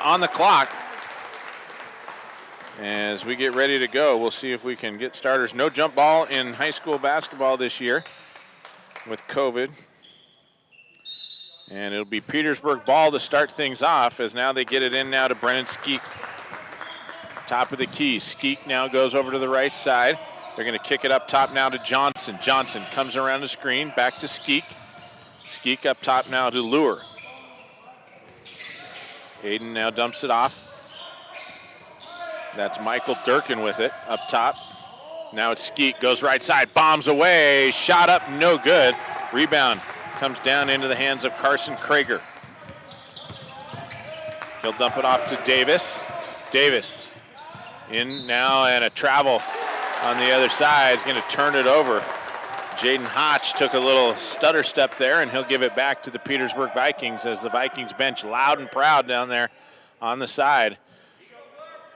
on the clock. As we get ready to go, we'll see if we can get starters. No jump ball in high school basketball this year with COVID. And it'll be Petersburg ball to start things off, as now they get it in now to Brennan Skeek. Top of the key. Skeek now goes over to the right side. They're going to kick it up top now to Johnson. Johnson comes around the screen, back to Skeek. Skeek up top now to Lure. Aiden now dumps it off. That's Michael Durkin with it up top. Now it's Skeek, goes right side, bombs away, shot up, no good. Rebound comes down into the hands of Carson Krager. He'll dump it off to Davis. Davis in now, and a travel on the other side is going to turn it over. Jaden Hotch took a little stutter step there, and he'll give it back to the Petersburg Vikings, as the Vikings bench loud and proud down there on the side,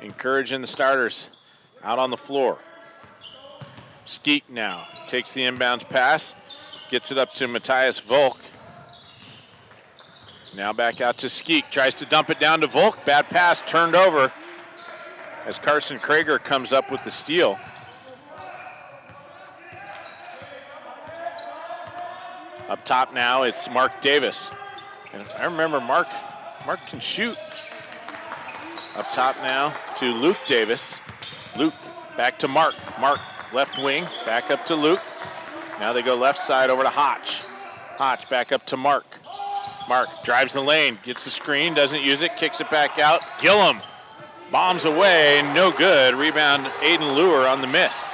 encouraging the starters out on the floor. Skeek now takes the inbounds pass, gets it up to Matthias Volk. Now back out to Skeek, tries to dump it down to Volk. Bad pass, turned over as Carson Krager comes up with the steal. Up top now, it's Mark Davis. And I remember Mark can shoot. Up top now to Luke Davis. Luke back to Mark. Mark left wing, back up to Luke. Now they go left side over to Hotch. Hotch back up to Mark. Mark drives the lane, gets the screen, doesn't use it, kicks it back out. Gillum bombs away, no good. Rebound Aiden Lure on the miss.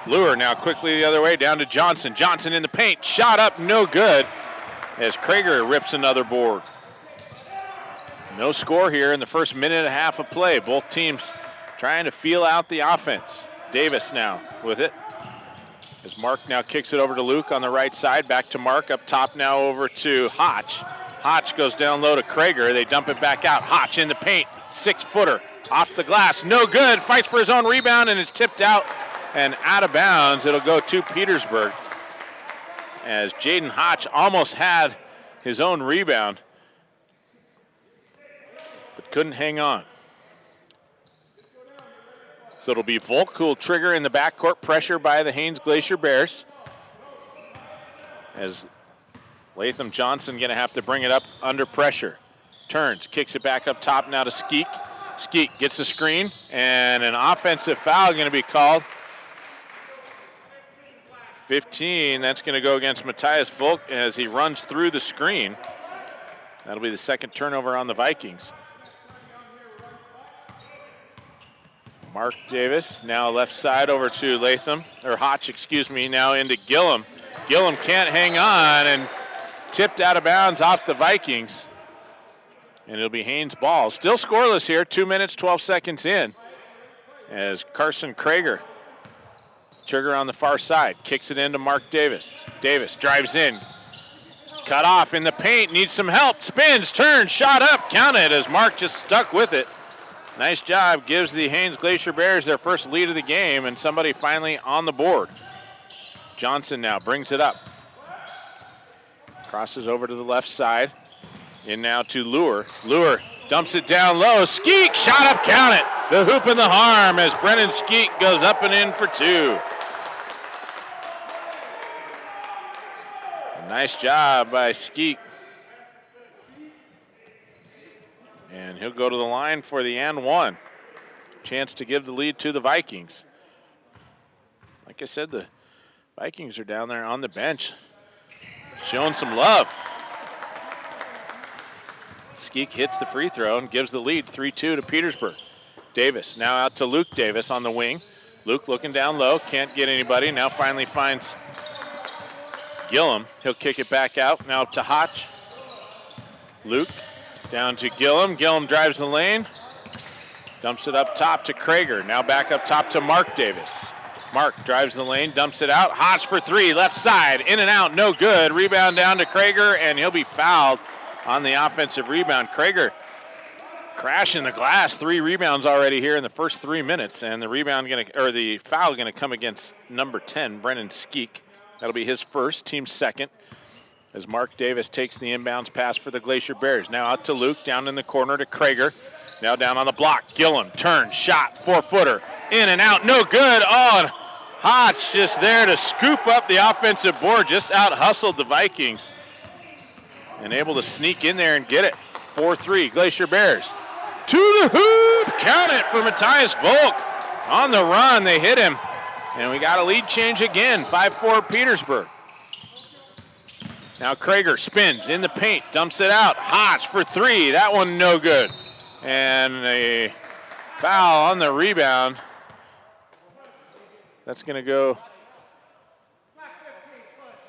Lure now quickly the other way down to Johnson. Johnson in the paint, shot up, no good, as Krager rips another board. No score here in the first minute and a half of play. Both teams trying to feel out the offense. Davis now with it, as Mark now kicks it over to Luke on the right side. Back to Mark, up top now over to Hotch. Hotch goes down low to Krager. They dump it back out. Hotch in the paint, 6-footer, off the glass, no good. Fights for his own rebound, and it's tipped out and out of bounds. It'll go to Petersburg, as Jaden Hotch almost had his own rebound, but couldn't hang on. So it'll be Volk who will trigger in the backcourt, pressure by the Haines Glacier Bears, as Latham Johnson going to have to bring it up under pressure. Turns, kicks it back up top now to Skeek. Skeek gets the screen, and an offensive foul going to be called. 15, that's going to go against Matthias Volk as he runs through the screen. That'll be the second turnover on the Vikings. Mark Davis now left side over to Latham, or Hotch, excuse me, now into Gillum. Gillum can't hang on, and tipped out of bounds off the Vikings. And it'll be Haines ball. Still scoreless here, 2 minutes, 12 seconds in, as Carson Krager, trigger on the far side, kicks it into Mark Davis. Davis drives in, cut off in the paint, needs some help, spins, turns, shot up, counted, as Mark just stuck with it. Nice job, gives the Haines Glacier Bears their first lead of the game, and somebody finally on the board. Johnson now brings it up. Crosses over to the left side. In now to Lure. Lure dumps it down low. Skeek, shot up, count it. The hoop and the harm, as Brennan Skeek goes up and in for two. A nice job by Skeek. And he'll go to the line for the and one. Chance to give the lead to the Vikings. Like I said, the Vikings are down there on the bench, showing some love. Skeek hits the free throw and gives the lead 3-2 to Petersburg. Davis now out to Luke Davis on the wing. Luke looking down low, can't get anybody. Now finally finds Gillum. He'll kick it back out now to Hotch. Luke down to Gillum. Gillum drives the lane. Dumps it up top to Krager. Now back up top to Mark Davis. Mark drives the lane, dumps it out. Hotch for three, left side, in and out, no good. Rebound down to Krager, and he'll be fouled on the offensive rebound. Krager crashing the glass. 3 rebounds already here in the first 3 minutes, and the foul gonna come against number 10, Brennan Skeek. That'll be his first, team second, as Mark Davis takes the inbounds pass for the Glacier Bears. Now out to Luke, down in the corner to Krager. Now down on the block. Gillum, turn, shot, 4-footer. In and out, no good. Oh, and Hotch just there to scoop up the offensive board. Just out-hustled the Vikings. And able to sneak in there and get it. 4-3, Glacier Bears. To the hoop, count it for Matthias Volk. On the run, they hit him. And we got a lead change again, 5-4 Petersburg. Now Krager spins in the paint, dumps it out. Hotch for 3, that one no good. And a foul on the rebound. That's gonna go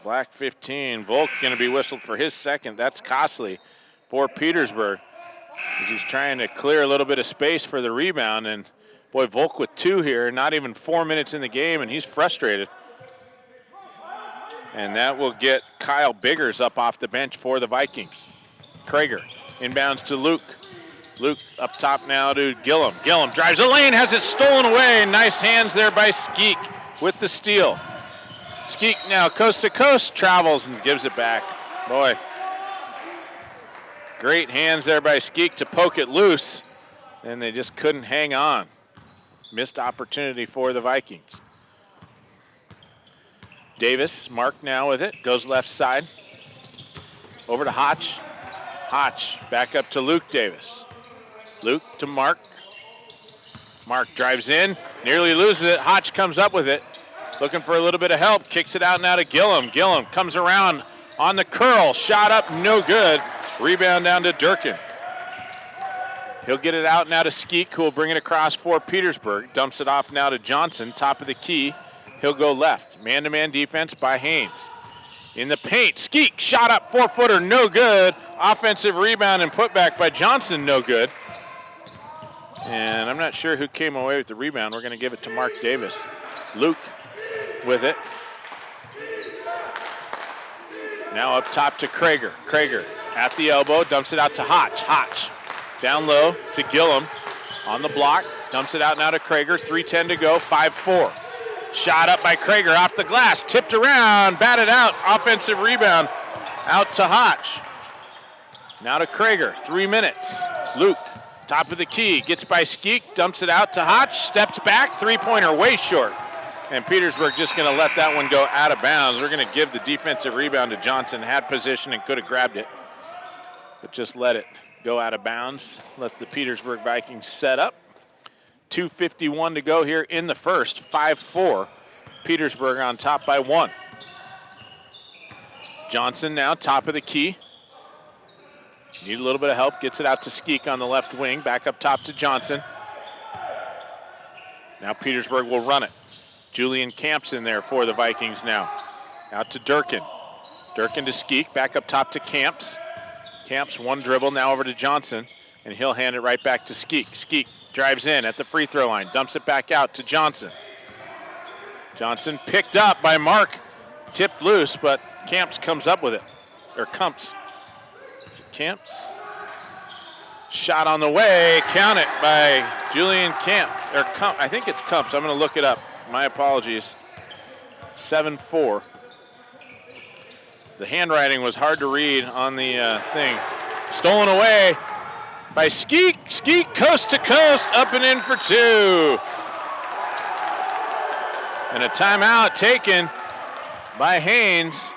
Black 15. Volk gonna be whistled for his second. That's costly for Petersburg. He's trying to clear a little bit of space for the rebound, and boy, Volk with 2 here, not even 4 minutes in the game, and he's frustrated. And that will get Kyle Biggers up off the bench for the Vikings. Krager inbounds to Luke. Luke up top now to Gillum. Gillum drives the lane, has it stolen away. Nice hands there by Skeek with the steal. Skeek now coast to coast, travels and gives it back. Boy, great hands there by Skeek to poke it loose, and they just couldn't hang on. Missed opportunity for the Vikings. Davis, Mark now with it, goes left side. Over to Hotch. Hotch back up to Luke Davis. Luke to Mark. Mark drives in, nearly loses it. Hotch comes up with it, looking for a little bit of help. Kicks it out now to Gillum. Gillum comes around on the curl. Shot up, no good. Rebound down to Durkin. He'll get it out now to Skeek, who will bring it across for Petersburg. Dumps it off now to Johnson, top of the key. He'll go left. Man-to-man defense by Haines. In the paint, Skeek, shot up, 4-footer, no good. Offensive rebound and putback by Johnson, no good. And I'm not sure who came away with the rebound. We're going to give it to Mark Davis. Luke with it. Now up top to Krager. Krager at the elbow, dumps it out to Hotch. Hotch down low to Gillum on the block. Dumps it out now to Krager. 3:10 to go, 5-4. Shot up by Krager off the glass, tipped around, batted out. Offensive rebound out to Hotch. Now to Krager, 3 minutes. Luke, top of the key, gets by Skeek, dumps it out to Hotch, steps back, 3-pointer way short. And Petersburg just gonna let that one go out of bounds. We're gonna give the defensive rebound to Johnson. Had position and could have grabbed it, but just let it go out of bounds. Let the Petersburg Vikings set up. 2:51 to go here in the first, 5-4. Petersburg on top by 1. Johnson now top of the key. Need a little bit of help, gets it out to Skeek on the left wing, back up top to Johnson. Now Petersburg will run it. Julian Camps in there for the Vikings now. Out to Durkin. Durkin to Skeek, back up top to Camps. Camps, one dribble, now over to Johnson, and he'll hand it right back to Skeek. Skeek drives in at the free throw line, dumps it back out to Johnson. Johnson picked up by Mark, tipped loose, but Camps comes up with it, or Kumps. Is it Camps? Shot on the way, count it by Julian Camp, or I think it's Kumps. I'm going to look it up. My apologies. 7-4. The handwriting was hard to read on the thing. Stolen away by Skeek. Skeek coast to coast, up and in for 2. And a timeout taken by Haines.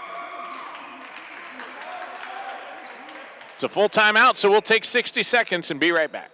It's a full timeout, so we'll take 60 seconds and be right back.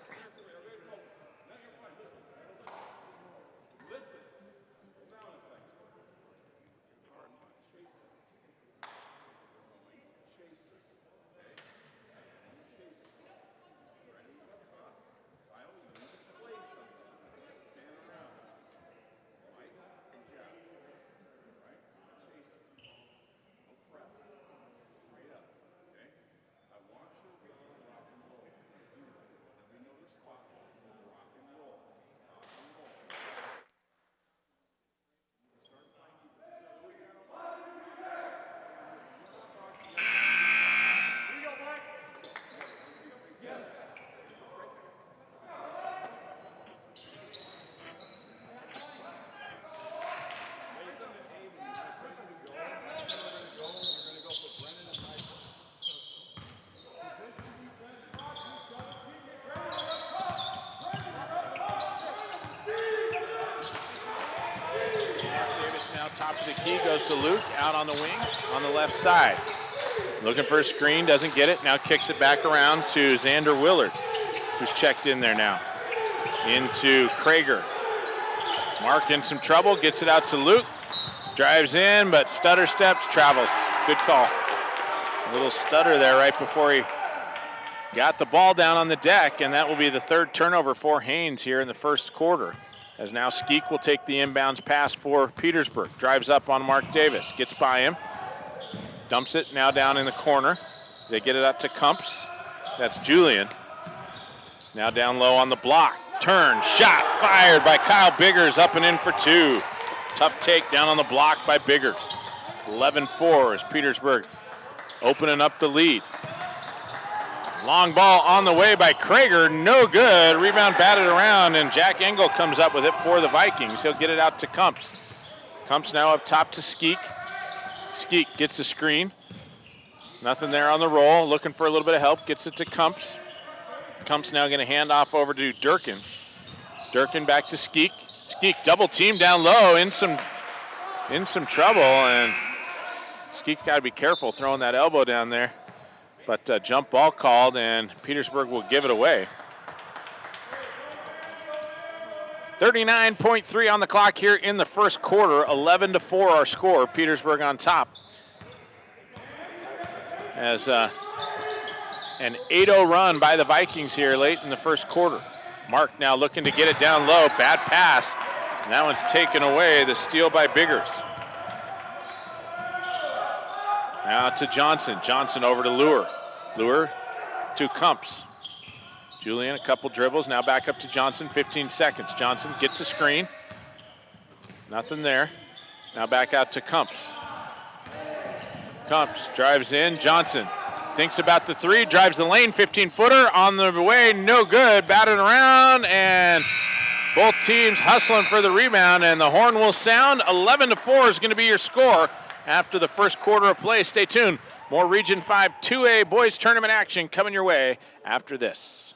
top of the key, goes to Luke, out on the wing, on the left side. Looking for a screen, doesn't get it. Now kicks it back around to Xander Willard, who's checked in there now. Into Krager. Mark in some trouble, gets it out to Luke. Drives in, but stutter steps, travels. Good call. A little stutter there right before he got the ball down on the deck, and that will be the third turnover for Haines here in the first quarter. As now Skeek will take the inbounds pass for Petersburg. Drives up on Mark Davis, gets by him. Dumps it now down in the corner. They get it out to Kumps. That's Julian. Now down low on the block. Turn, shot, fired by Kyle Biggers, up and in for two. Tough take down on the block by Biggers. 11-4 as Petersburg opening up the lead. Long ball on the way by Krager, no good. Rebound batted around, and Jack Engel comes up with it for the Vikings. He'll get it out to Kumps. Kumps now up top to Skeek. Skeek gets the screen. Nothing there on the roll. Looking for a little bit of help. Gets it to Kumps. Kumps now going to hand off over to Durkin. Durkin back to Skeek. Skeek double team down low, in some trouble, and Skeek's got to be careful throwing that elbow down there. But jump ball called, and Petersburg will give it away. 39.3 on the clock here in the first quarter. 11-4 our score. Petersburg on top. As an 8-0 run by the Vikings here late in the first quarter. Mark now looking to get it down low. Bad pass. And that one's taken away. The steal by Biggers. Now to Johnson. Johnson over to Lure. Lure to Kumps. Julian, a couple dribbles. Now back up to Johnson. 15 seconds. Johnson gets a screen. Nothing there. Now back out to Kumps. Kumps drives in. Johnson thinks about the three. Drives the lane. 15-footer on the way. No good. Batted around. And both teams hustling for the rebound. And the horn will sound. 11-4 is going to be your score after the first quarter of play. Stay tuned. More Region 5 2A boys tournament action coming your way after this.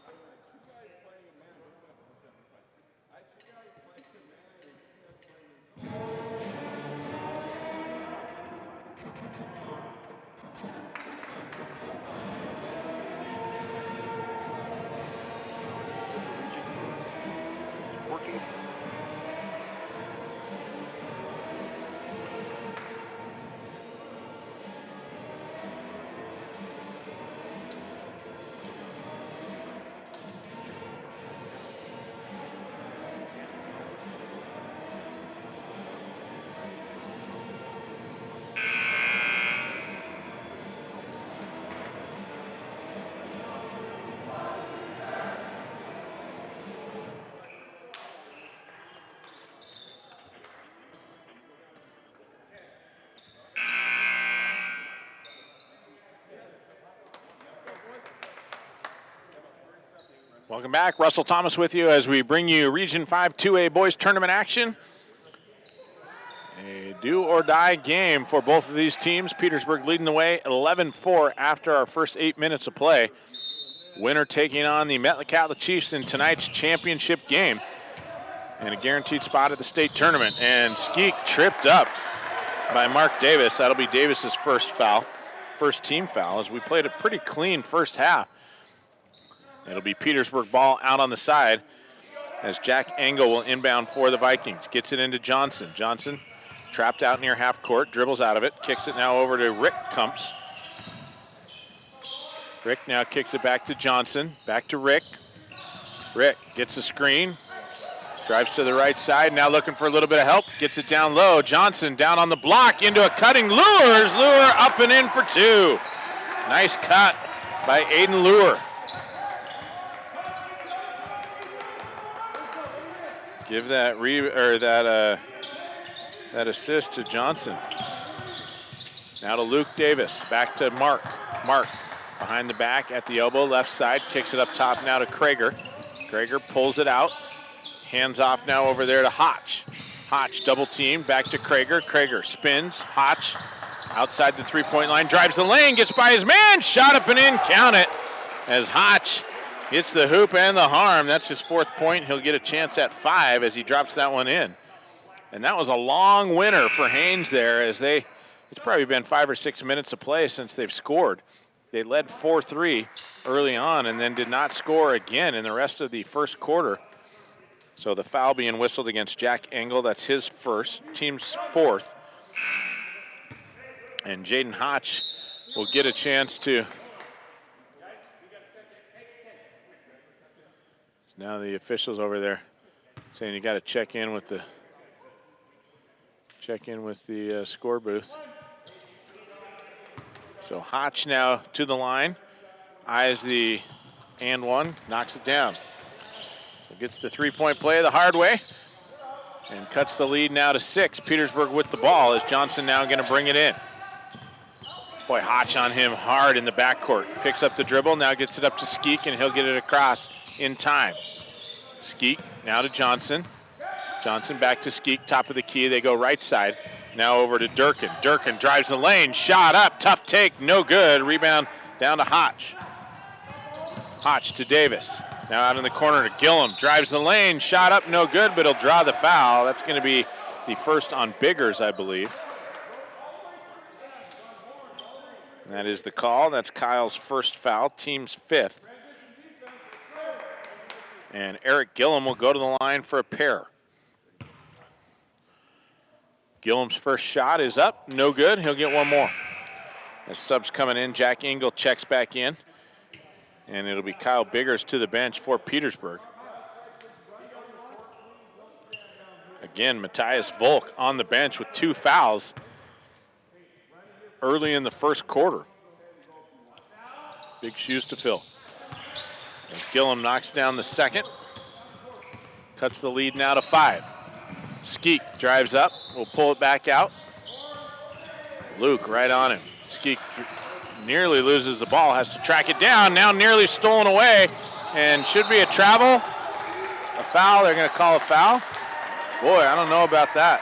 Welcome back. Russell Thomas with you as we bring you Region 5 2A boys tournament action. A do-or-die game for both of these teams. Petersburg leading the way 11-4 after our first 8 minutes of play. Winner taking on the Metlakatla Chiefs in tonight's championship game. And a guaranteed spot at the state tournament. And Skeek tripped up by Mark Davis. That'll be Davis's first foul, first team foul, as we played a pretty clean first half. It'll be Petersburg ball out on the side as Jack Engel will inbound for the Vikings. Gets it into Johnson. Johnson trapped out near half court, dribbles out of it, kicks it now over to Rick Kumps. Rick now kicks it back to Johnson, back to Rick. Rick gets the screen, drives to the right side, now looking for a little bit of help, gets it down low. Johnson down on the block into a cutting Lures. Lure up and in for two. Nice cut by Aiden Lure. Give that that assist to Johnson. Now to Luke Davis, back to Mark. Mark behind the back at the elbow, left side, kicks it up top now to Krager. Krager pulls it out, hands off now over there to Hotch. Hotch double team, back to Krager. Krager spins, Hotch outside the three-point line, drives the lane, gets by his man, shot up and in, count it, as Hotch hits the hoop and the harm. That's his fourth point. He'll get a chance at 5 as he drops that one in. And that was a long winner for Haines there as it's probably been 5 or 6 minutes of play since they've scored. They led 4-3 early on and then did not score again in the rest of the first quarter. So the foul being whistled against Jack Engel. That's his first, team's fourth. And Jaden Hotch will get a chance to. Now the officials over there saying you got to check in with the score booth. So Hotch now to the line, eyes the and one, knocks it down. So gets the three-point play the hard way and cuts the lead now to 6. Petersburg with the ball as Johnson now going to bring it in. Boy, Hotch on him hard in the backcourt. Picks up the dribble, now gets it up to Skeek, and he'll get it across in time. Skeek now to Johnson. Johnson back to Skeek, top of the key. They go right side. Now over to Durkin. Durkin drives the lane, shot up, tough take, no good. Rebound down to Hotch. Hotch to Davis. Now out in the corner to Gillum. Drives the lane, shot up, no good, but he'll draw the foul. That's going to be the first on Biggers, I believe. And that is the call. That's Kyle's first foul, team's 5th. And Eric Gillum will go to the line for a pair. Gillum's first shot is up, no good. He'll get one more. As subs coming in, Jack Engel checks back in. And it'll be Kyle Biggers to the bench for Petersburg. Again, Matthias Volk on the bench with 2 fouls early in the first quarter. Big shoes to fill. As Gillum knocks down the second. Cuts the lead now to 5. Skeek drives up, will pull it back out. Luke right on him. Skeek nearly loses the ball, has to track it down, now nearly stolen away, and should be a travel. A foul, they're gonna call a foul. Boy, I don't know about that.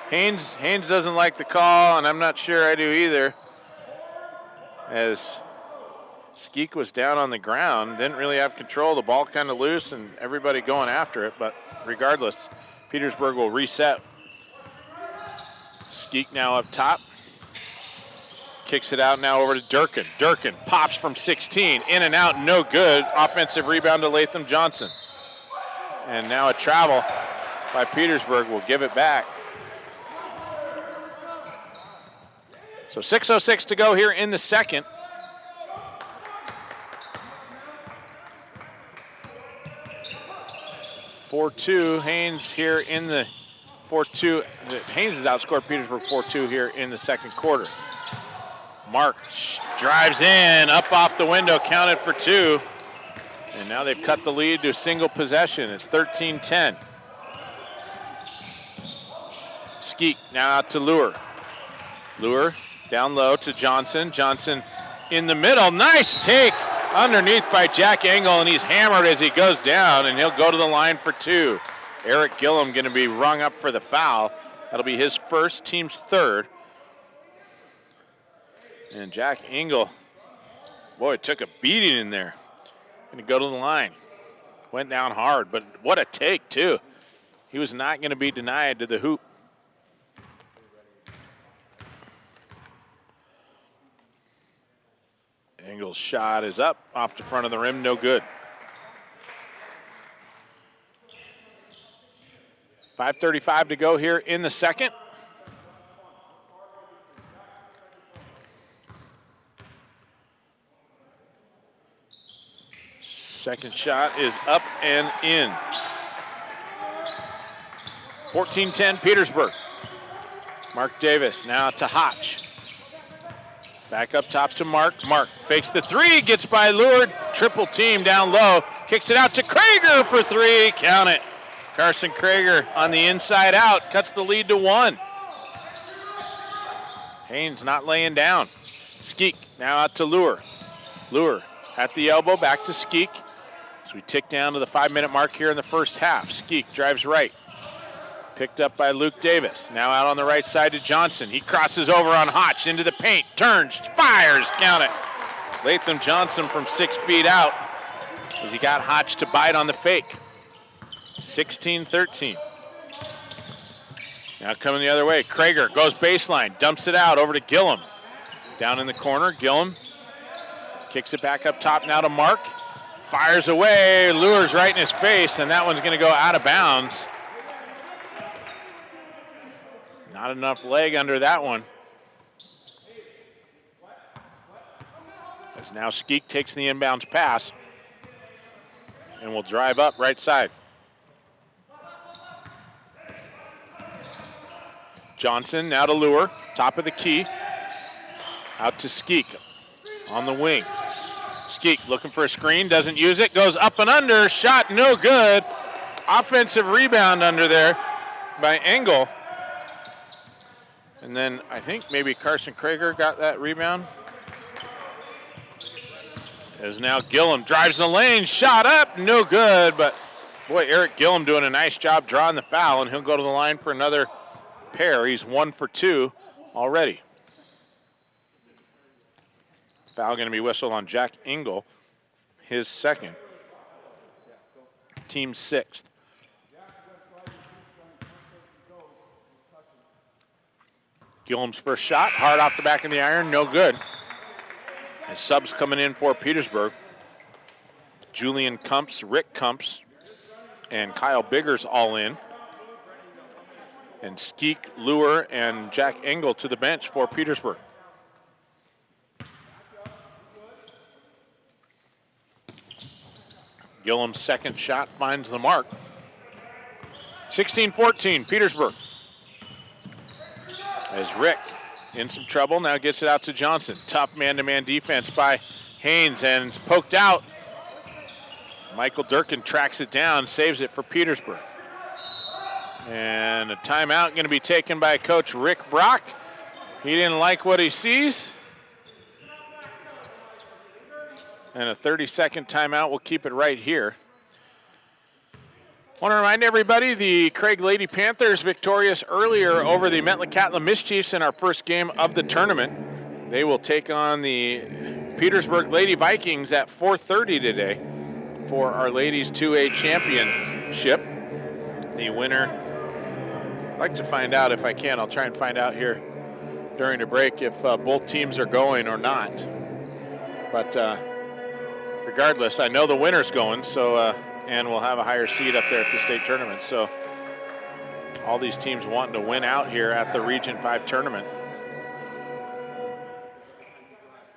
Haines doesn't like the call, and I'm not sure I do either. As Skeek was down on the ground, didn't really have control, the ball kind of loose and everybody going after it, but regardless, Petersburg will reset. Skeek now up top. Kicks it out now over to Durkin. Durkin pops from 16, in and out, no good. Offensive rebound to Latham Johnson. And now a travel by Petersburg will give it back. So 6:06 to go here in the second. Haines here in the 4-2. Haines has outscored Petersburg 4-2 here in the second quarter. Mark drives in, up off the window, counted for 2. And now they've cut the lead to a single possession. It's 13-10. Skeek now out to Lure. Lure down low to Johnson. Johnson in the middle. Nice take underneath by Jack Engel, and he's hammered as he goes down, and he'll go to the line for 2. Eric Gillum going to be rung up for the foul. That'll be his first, team's 3rd. And Jack Engel, boy, took a beating in there. Going to go to the line. Went down hard, but what a take, too. He was not going to be denied to the hoop. Engel's shot is up off the front of the rim, no good. 5:35 to go here in the second. Second shot is up and in. 14-10 Petersburg. Mark Davis now to Hotch. Back up top to Mark. Mark fakes the 3, gets by Lure, triple team down low, kicks it out to Krager for 3, count it. Carson Krager on the inside out, cuts the lead to 1. Haines not laying down. Skeek now out to Lure. Lure at the elbow, back to Skeek. As we tick down to the 5-minute mark here in the first half. Skeek drives right. Picked up by Luke Davis. Now out on the right side to Johnson. He crosses over on Hotch into the paint. Turns, fires, count it. Latham Johnson from 6 feet out as he got Hotch to bite on the fake. 16-13. Now coming the other way, Krager goes baseline, dumps it out over to Gillum. Down in the corner, Gillum kicks it back up top now to Mark. Fires away, lures right in his face, and that one's going to go out of bounds. Not enough leg under that one. As now Skeek takes the inbounds pass and will drive up right side. Johnson now to Lure, top of the key. Out to Skeek on the wing. Skeek looking for a screen, doesn't use it, goes up and under, shot no good. Offensive rebound under there by Engel. And then I think maybe Carson Krager got that rebound. As now Gillum drives the lane, shot up, no good, but boy, Eric Gillum doing a nice job drawing the foul, and he'll go to the line for another pair. He's 1 for 2 already. Foul going to be whistled on Jack Engel, his second. Team 6th. Gillum's first shot, hard off the back of the iron, no good. As subs coming in for Petersburg. Julian Kumps, Rick Kumps, and Kyle Biggers all in. And Skeek, Lure, and Jack Engel to the bench for Petersburg. Gillum's second shot finds the mark. 16-14, Petersburg. As Rick in some trouble, now gets it out to Johnson. Tough man-to-man defense by Haines, and it's poked out. Michael Durkin tracks it down, saves it for Petersburg. And a timeout going to be taken by Coach Rick Brock. He didn't like what he sees. And a 30-second timeout. We'll keep it right here. Want to remind everybody, the Craig Lady Panthers victorious earlier over the Metlakatla Mischiefs in our first game of the tournament. They will take on the Petersburg Lady Vikings at 4:30 today for our Ladies 2A Championship. The winner, I'd like to find out if I can. I'll try and find out here during the break if both teams are going or not. But regardless, I know the winner's going, so and we'll have a higher seed up there at the state tournament. So all these teams wanting to win out here at the Region 5 tournament.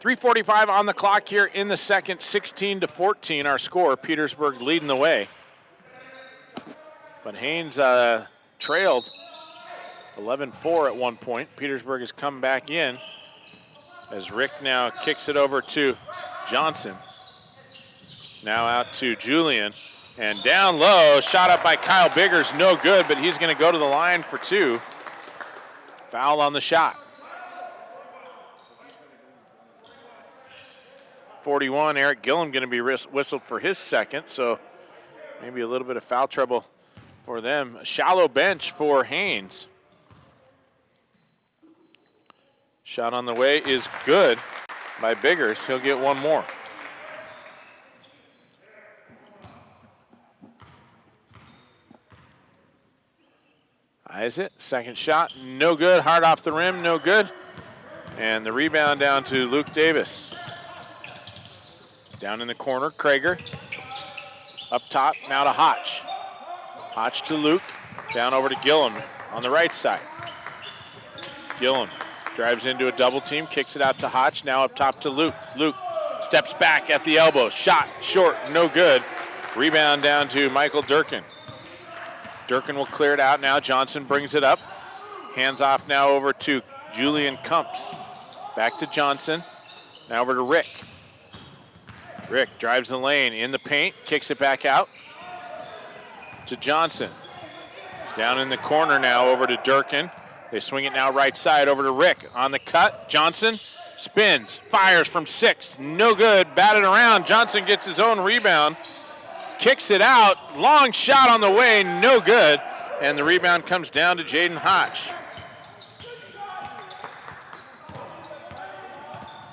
3:45 on the clock here in the second, 16-14 our score. Petersburg leading the way. But Haines trailed 11-4 at one point. Petersburg has come back in as Rick now kicks it over to Johnson. Now out to Julian, and down low, shot up by Kyle Biggers, no good, but he's going to go to the line for 2. Foul on the shot. 41, Eric Gillum going to be whistled for his second, so maybe a little bit of foul trouble for them. A shallow bench for Haines. Shot on the way is good by Biggers. He'll get one more. Eyes it, second shot, no good. Hard off the rim, no good. And the rebound down to Luke Davis. Down in the corner, Krager. Up top, now to Hotch. Hotch to Luke, down over to Gillum on the right side. Gillum drives into a double team, kicks it out to Hotch, now up top to Luke. Luke steps back at the elbow, shot short, no good. Rebound down to Michael Durkin. Durkin will clear it out now. Johnson brings it up. Hands off now over to Julian Kumps. Back to Johnson. Now over to Rick. Rick drives the lane in the paint, kicks it back out to Johnson. Down in the corner now over to Durkin. They swing it now right side over to Rick. On the cut, Johnson spins, fires from 6. No good, batted around. Johnson gets his own rebound. Kicks it out, long shot on the way, no good. And the rebound comes down to Jaden Hotch.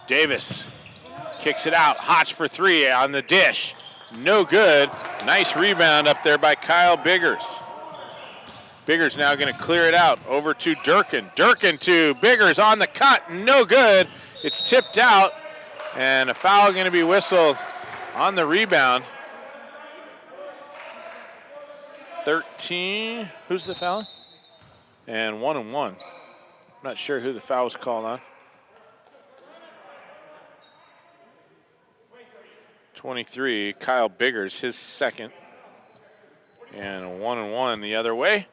Davis kicks it out, Hotch for 3 on the dish. no good. Nice rebound up there by Kyle Biggers. Biggers now going to clear it out over to Durkin. Durkin to Biggers on the cut, no good. It's tipped out, and a foul going to be whistled on the rebound. 13, who's the foul? And 1 and 1. Not sure who the foul was called on. 23, Kyle Biggers, his second. And 1 and 1 the other way.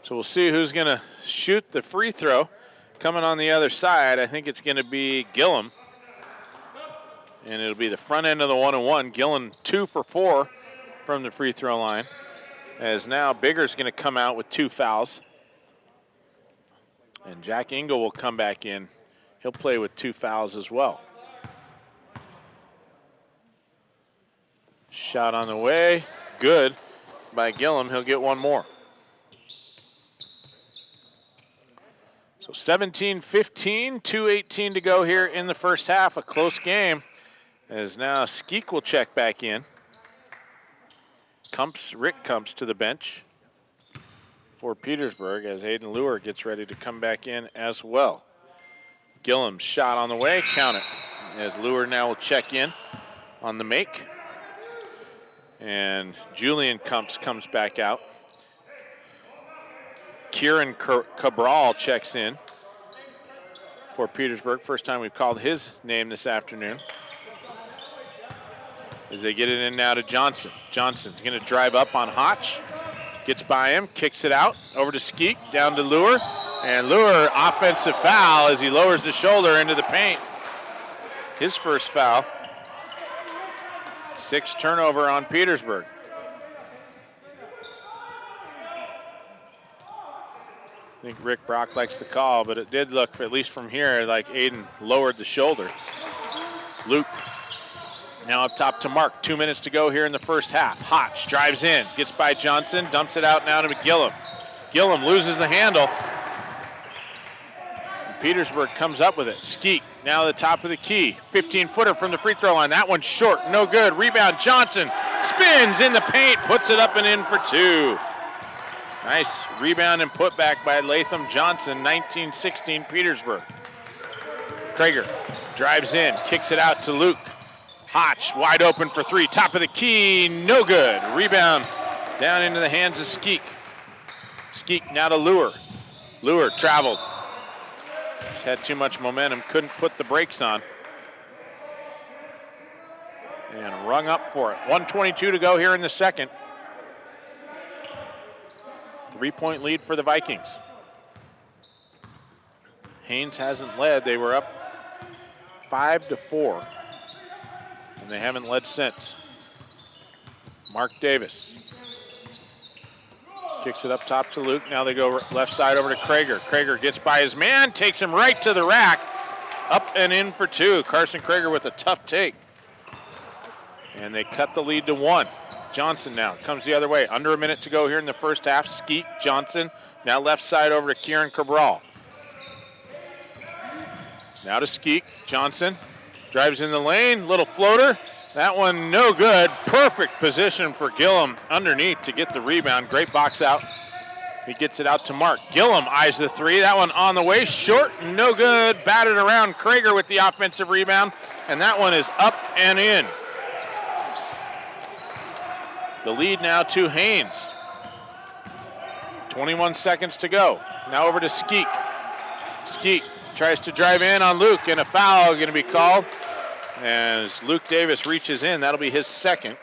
So we'll see who's going to shoot the free throw. Coming on the other side, I think it's going to be Gillum. And it'll be the front end of the 1 and 1. Gillum 2 for 4 from the free throw line. As now Biggers going to come out with 2 fouls. And Jack Engel will come back in. He'll play with 2 fouls as well. Shot on the way, good by Gillum. He'll get 1 more. So 17-15, 2:18 to go here in the first half. A close game. As now Skeek will check back in. Rick Kumps to the bench for Petersburg as Hayden Luer gets ready to come back in as well. Gillum's shot on the way, count it. As Luer now will check in on the make. And Julian Kumps comes back out. Kieran Cabral checks in for Petersburg. First time we've called his name this afternoon. As they get it in now to Johnson. Johnson's going to drive up on Hotch. Gets by him, kicks it out. Over to Skeek, down to Luer. And Luer, offensive foul as he lowers the shoulder into the paint. His first foul. 6 turnover on Petersburg. I think Rick Brock likes the call, but it did look, at least from here, like Aiden lowered the shoulder. Luke now up top to Mark. 2 minutes to go here in the first half. Hotch drives in, gets by Johnson, dumps it out now to Gillum. Gillum loses the handle. Petersburg comes up with it. Skeek now the top of the key. 15-footer from the free throw line. That one's short, no good. Rebound, Johnson spins in the paint, puts it up and in for 2. Nice rebound and put back by Latham Johnson, 19-16 Petersburg. Krager drives in, kicks it out to Luke. Hotch wide open for 3, top of the key, no good. Rebound down into the hands of Skeek. Skeek now to Luer. Luer traveled. Just had too much momentum, couldn't put the brakes on. And rung up for it. 1:22 to go here in the second. 3-point lead for the Vikings. Haines hasn't led. They were up 5-4. And they haven't led since. Mark Davis. Kicks it up top to Luke. Now they go left side over to Krager. Krager gets by his man, takes him right to the rack. Up and in for 2. Carson Krager with a tough take. And they cut the lead to 1. Johnson now comes the other way. Under a minute to go here in the first half. Skeek, Johnson. Now left side over to Kieran Cabral. Now to Skeek. Johnson drives in the lane. Little floater. That one no good. Perfect position for Gillum underneath to get the rebound. Great box out. He gets it out to Mark. Gillum eyes the 3. That one on the way. Short. No good. Batted around. Krager with the offensive rebound. And that one is up and in. The lead now to Haines. 21 seconds to go. Now over to Skeek. Skeek tries to drive in on Luke, and a foul going to be called. As Luke Davis reaches in, that'll be his second.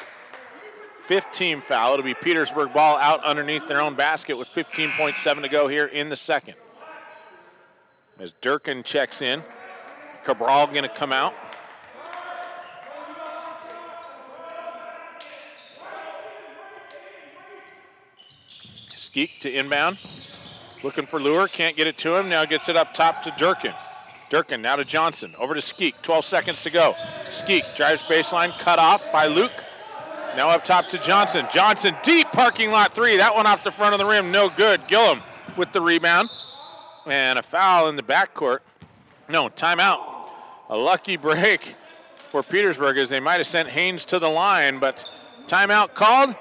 15 foul. It'll be Petersburg ball out underneath their own basket with 15.7 to go here in the second. As Durkin checks in, Cabral going to come out. Skeek to inbound. Looking for Luer, can't get it to him. Now gets it up top to Durkin. Durkin now to Johnson. Over to Skeek, 12 seconds to go. Skeek drives baseline, cut off by Luke. Now up top to Johnson. Johnson, deep parking lot 3. That one off the front of the rim, no good. Gillum with the rebound. And a foul in the backcourt. No, timeout. A lucky break for Petersburg as they might have sent Haines to the line, but Timeout called.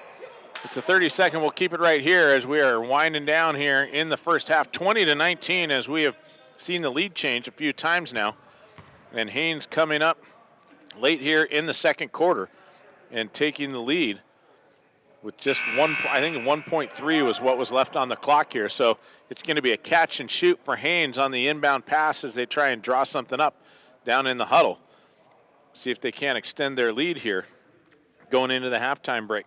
It's a 30-second. We'll keep it right here as we are winding down here in the first half. 20-19 as we have seen the lead change a few times now. And Haines coming up late here in the second quarter and taking the lead with just one, I think 1.3 was what was left on the clock here. So it's going to be a catch and shoot for Haines on the inbound pass as they try and draw something up down in the huddle. See if they can extend their lead here going into the halftime break.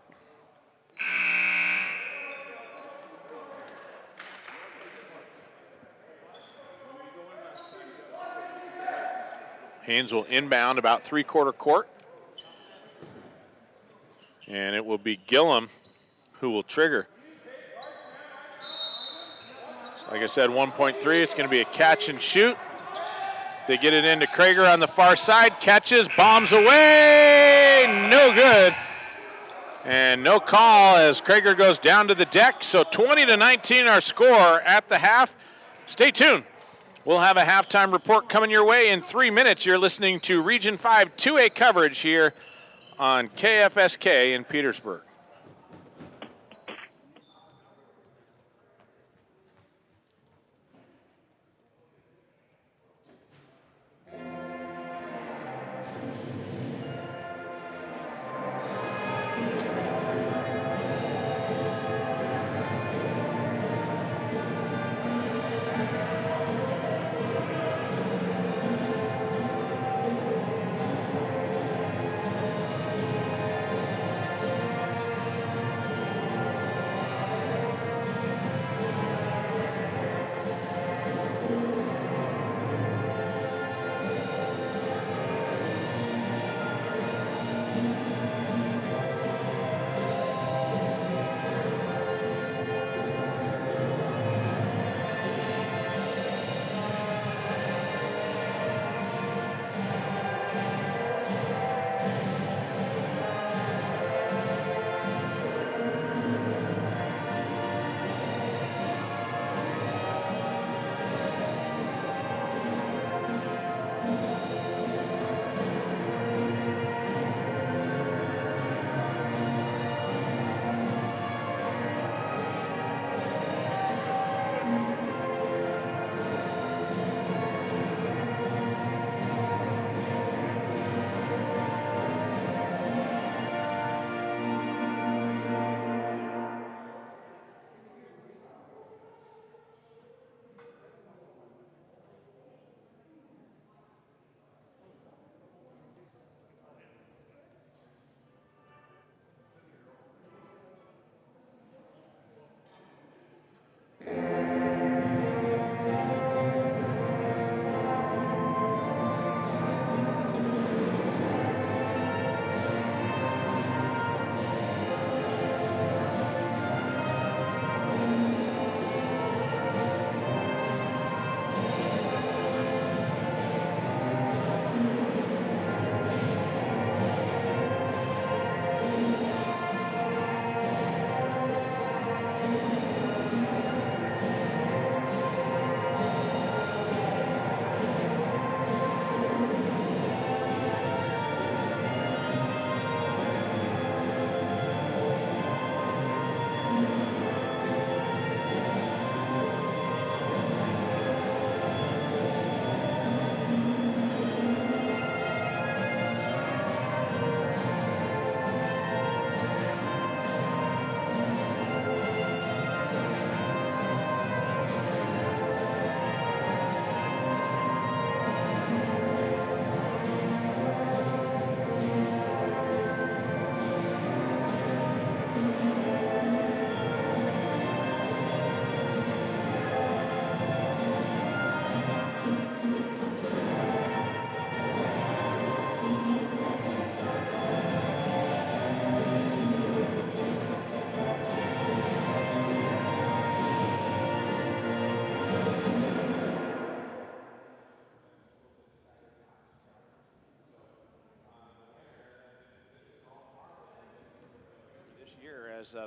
Haines will inbound about three-quarter court. And it will be Gillum who will trigger. So like I said, 1.3, it's going to be a catch and shoot. They get it into Krager on the far side, catches, bombs away, no good. And no call as Krager goes down to the deck. So 20-19 our score at the half. Stay tuned. We'll have a halftime report coming your way in 3 minutes. You're listening to Region 5 2A coverage here on KFSK in Petersburg.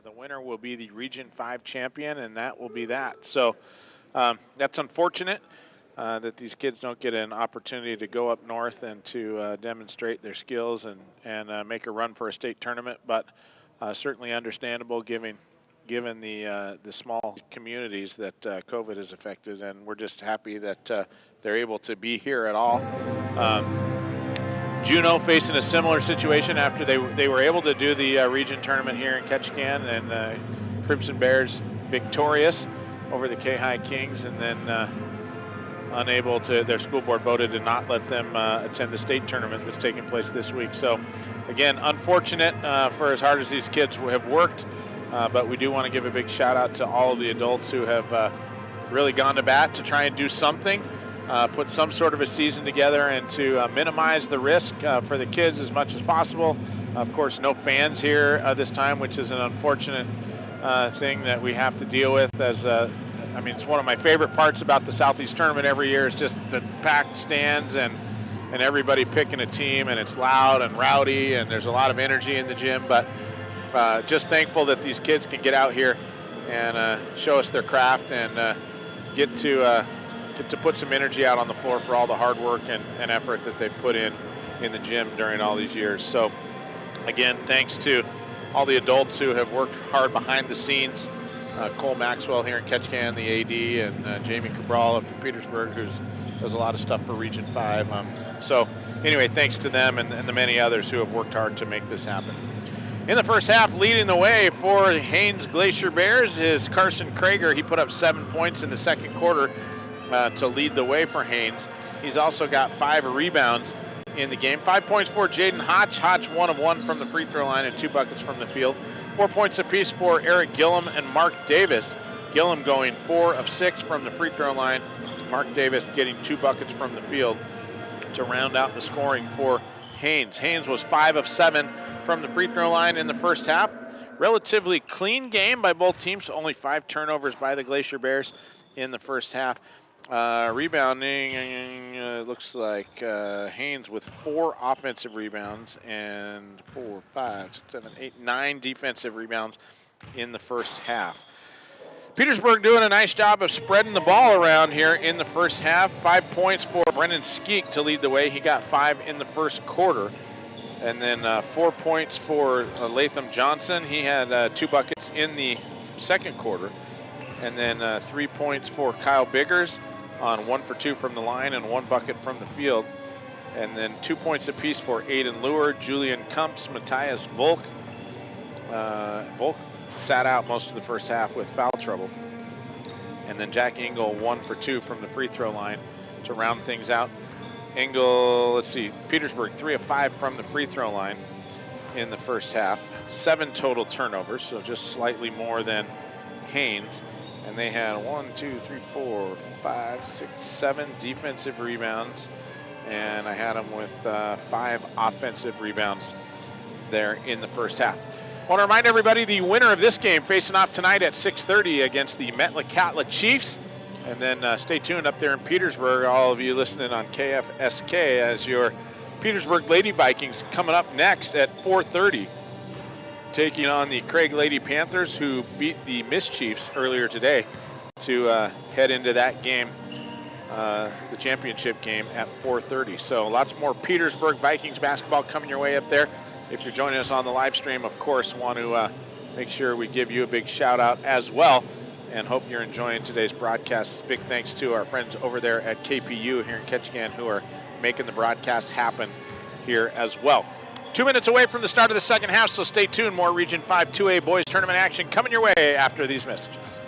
The winner will be the Region 5 champion, and that will be that. So that's unfortunate that these kids don't get an opportunity to go up north and to demonstrate their skills and make a run for a state tournament. But certainly understandable given the small communities that COVID has affected, and we're just happy that they're able to be here at all. Juneau facing a similar situation after they were able to do the region tournament here in Ketchikan, and Crimson Bears victorious over the K-High Kings, and then unable to, their school board voted to not let them attend the state tournament that's taking place this week. So again, unfortunate for as hard as these kids have worked, but we do want to give a big shout out to all of the adults who have really gone to bat to try and do something, put some sort of a season together, and to minimize the risk for the kids as much as possible. Of course, no fans here this time, which is an unfortunate thing that we have to deal with. As I mean, it's one of my favorite parts about the Southeast Tournament every year is just the packed stands and everybody picking a team, and it's loud and rowdy, and there's a lot of energy in the gym. But just thankful that these kids can get out here and show us their craft and get to put some energy out on the floor for all the hard work and effort that they put in the gym during all these years. So again, thanks to all the adults who have worked hard behind the scenes. Cole Maxwell here in Ketchikan, the AD, and Jamie Cabral up in Petersburg, who does a lot of stuff for Region 5. So anyway, thanks to them and the many others who have worked hard to make this happen. In the first half, leading the way for Haines Glacier Bears is Carson Krager. He put up 7 points in the second quarter to lead the way for Haines. He's also got 5 rebounds in the game. 5 points for Jaden Hodge. Hodge 1 of 1 from the free throw line and 2 buckets from the field. 4 points apiece for Eric Gillum and Mark Davis. Gillum going 4 of 6 from the free throw line. Mark Davis getting 2 buckets from the field to round out the scoring for Haines. Haines was 5 of 7 from the free throw line in the first half. Relatively clean game by both teams. Only 5 turnovers by the Glacier Bears in the first half. Rebounding, looks like Haines with 4 offensive rebounds and 4, 5, 6, 7, 8, 9 defensive rebounds in the first half. Petersburg doing a nice job of spreading the ball around here in the first half. 5 points for Brennan Skeek to lead the way. He got 5 in the first quarter. And then 4 points for Latham Johnson. He had 2 buckets in the second quarter. And then 3 points for Kyle Biggers on 1 for 2 from the line and 1 bucket from the field. And then 2 points apiece for Aiden Lure, Julian Kumps, Matthias Volk. Volk sat out most of the first half with foul trouble. And then Jack Engel 1 for 2 from the free throw line to round things out. Engel, let's see, Petersburg 3 of 5 from the free throw line in the first half. 7 total turnovers, so just slightly more than Haines. And they had 1, 2, 3, 4, 5, 6, 7 defensive rebounds. And I had them with 5 offensive rebounds there in the first half. I want to remind everybody the winner of this game facing off tonight at 6:30 against the Metlakatla Chiefs. And then stay tuned up there in Petersburg, all of you listening on KFSK, as your Petersburg Lady Vikings coming up next at 4:30. Taking on the Craig Lady Panthers, who beat the Miss Chiefs earlier today to head into that game, the championship game at 4:30. So lots more Petersburg Vikings basketball coming your way up there. If you're joining us on the live stream, of course, want to make sure we give you a big shout out as well, and hope you're enjoying today's broadcast. Big thanks to our friends over there at KPU here in Ketchikan who are making the broadcast happen here as well. 2 minutes away from the start of the second half, so stay tuned. More Region 5 2A boys tournament action coming your way after these messages.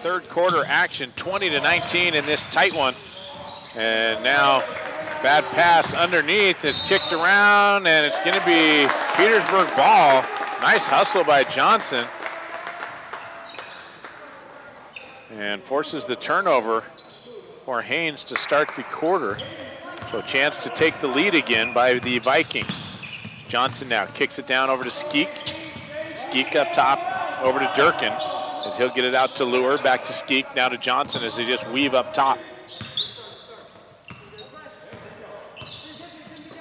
Third quarter action, 20-19 in this tight one. And now bad pass underneath. It's kicked around, and it's going to be Petersburg ball. Nice hustle by Johnson. And forces the turnover for Haines to start the quarter. So a chance to take the lead again by the Vikings. Johnson now kicks it down over to Skeek. Skeek up top over to Durkin. As he'll get it out to Lure, back to Skeek, now to Johnson as they just weave up top.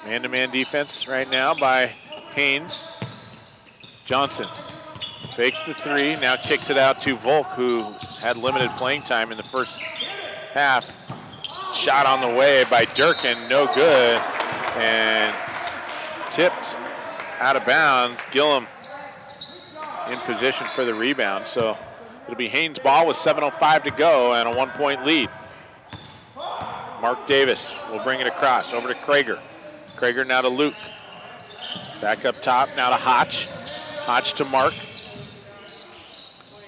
Man-to-man defense right now by Haines. Johnson fakes the three, now kicks it out to Volk, who had limited playing time in the first half. Shot on the way by Durkin, no good, and tipped out of bounds. Gillum in position for the rebound, so it'll be Haines' ball with 7:05 to go and a 1-point lead. Mark Davis will bring it across over to Krager. Krager now to Luke. Back up top, now to Hotch. Hotch to Mark.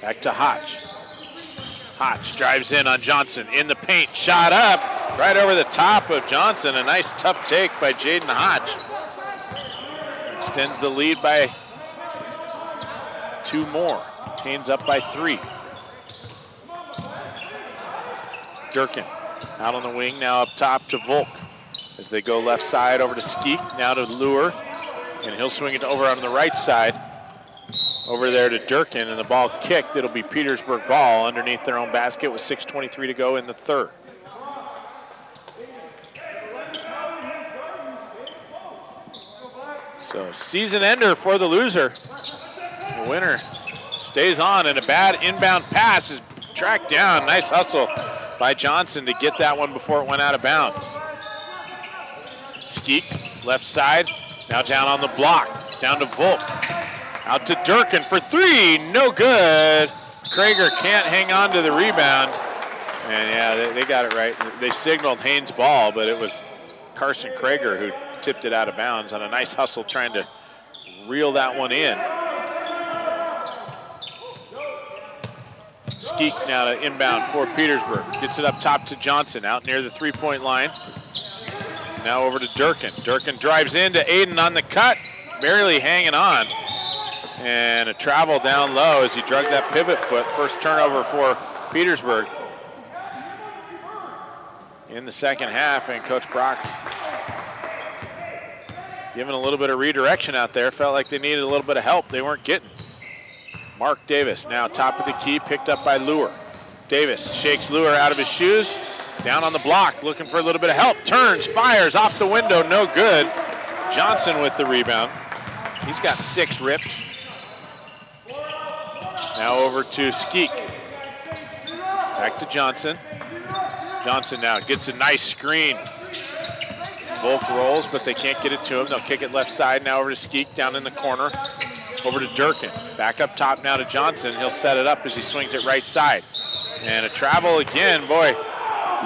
Back to Hotch. Hotch drives in on Johnson in the paint. Shot up right over the top of Johnson. A nice tough take by Jaden Hotch. Extends the lead by 2 more. Haines up by 3. Durkin out on the wing, now up top to Volk. As they go left side over to Skeek, now to Lure. And he'll swing it over on the right side. Over there to Durkin, and the ball kicked. It'll be Petersburg ball underneath their own basket with 6:23 to go in the third. So season ender for the loser. The winner stays on, and a bad inbound pass is tracked down. Nice hustle by Johnson to get that one before it went out of bounds. Skeek, left side, now down on the block, down to Volk. Out to Durkin for 3, no good. Krager can't hang on to the rebound. And yeah, they got it right. They signaled Haines' ball, but it was Carson Krager who tipped it out of bounds on a nice hustle trying to reel that one in. Skeek now to inbound for Petersburg. Gets it up top to Johnson, out near the 3-point line. Now over to Durkin. Durkin drives into Aiden on the cut, barely hanging on. And a travel down low as he drug that pivot foot. First turnover for Petersburg in the second half, and Coach Brock giving a little bit of redirection out there. Felt like they needed a little bit of help they weren't getting. Mark Davis now top of the key, picked up by Lure. Davis shakes Lure out of his shoes, down on the block, looking for a little bit of help. Turns, fires off the window, no good. Johnson with the rebound. He's got 6 rips. Now over to Skeek. Back to Johnson. Johnson now gets a nice screen. Volk rolls, but they can't get it to him. They'll kick it left side, now over to Skeek, down in the corner. Over to Durkin. Back up top now to Johnson. He'll set it up as he swings it right side. And a travel again. Boy,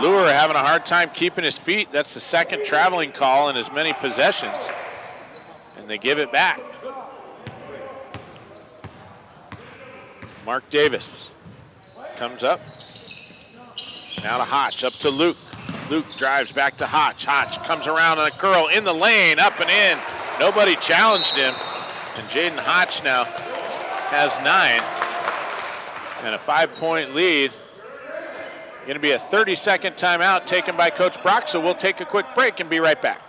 Lure having a hard time keeping his feet. That's the second traveling call in as many possessions. And they give it back. Mark Davis comes up. Now to Hotch, up to Luke. Luke drives back to Hotch. Hotch comes around on a curl in the lane, up and in. Nobody challenged him. And Jaden Hotch now has 9. And a 5-point lead. Going to be a 30-second timeout taken by Coach Brock, so we'll take a quick break and be right back.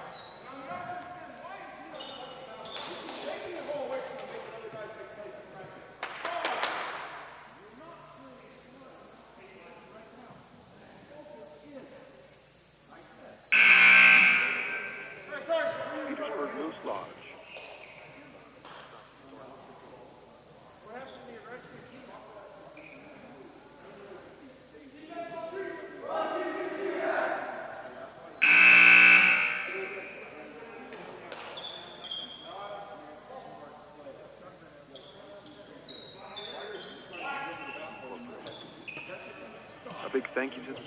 A big thank you to them.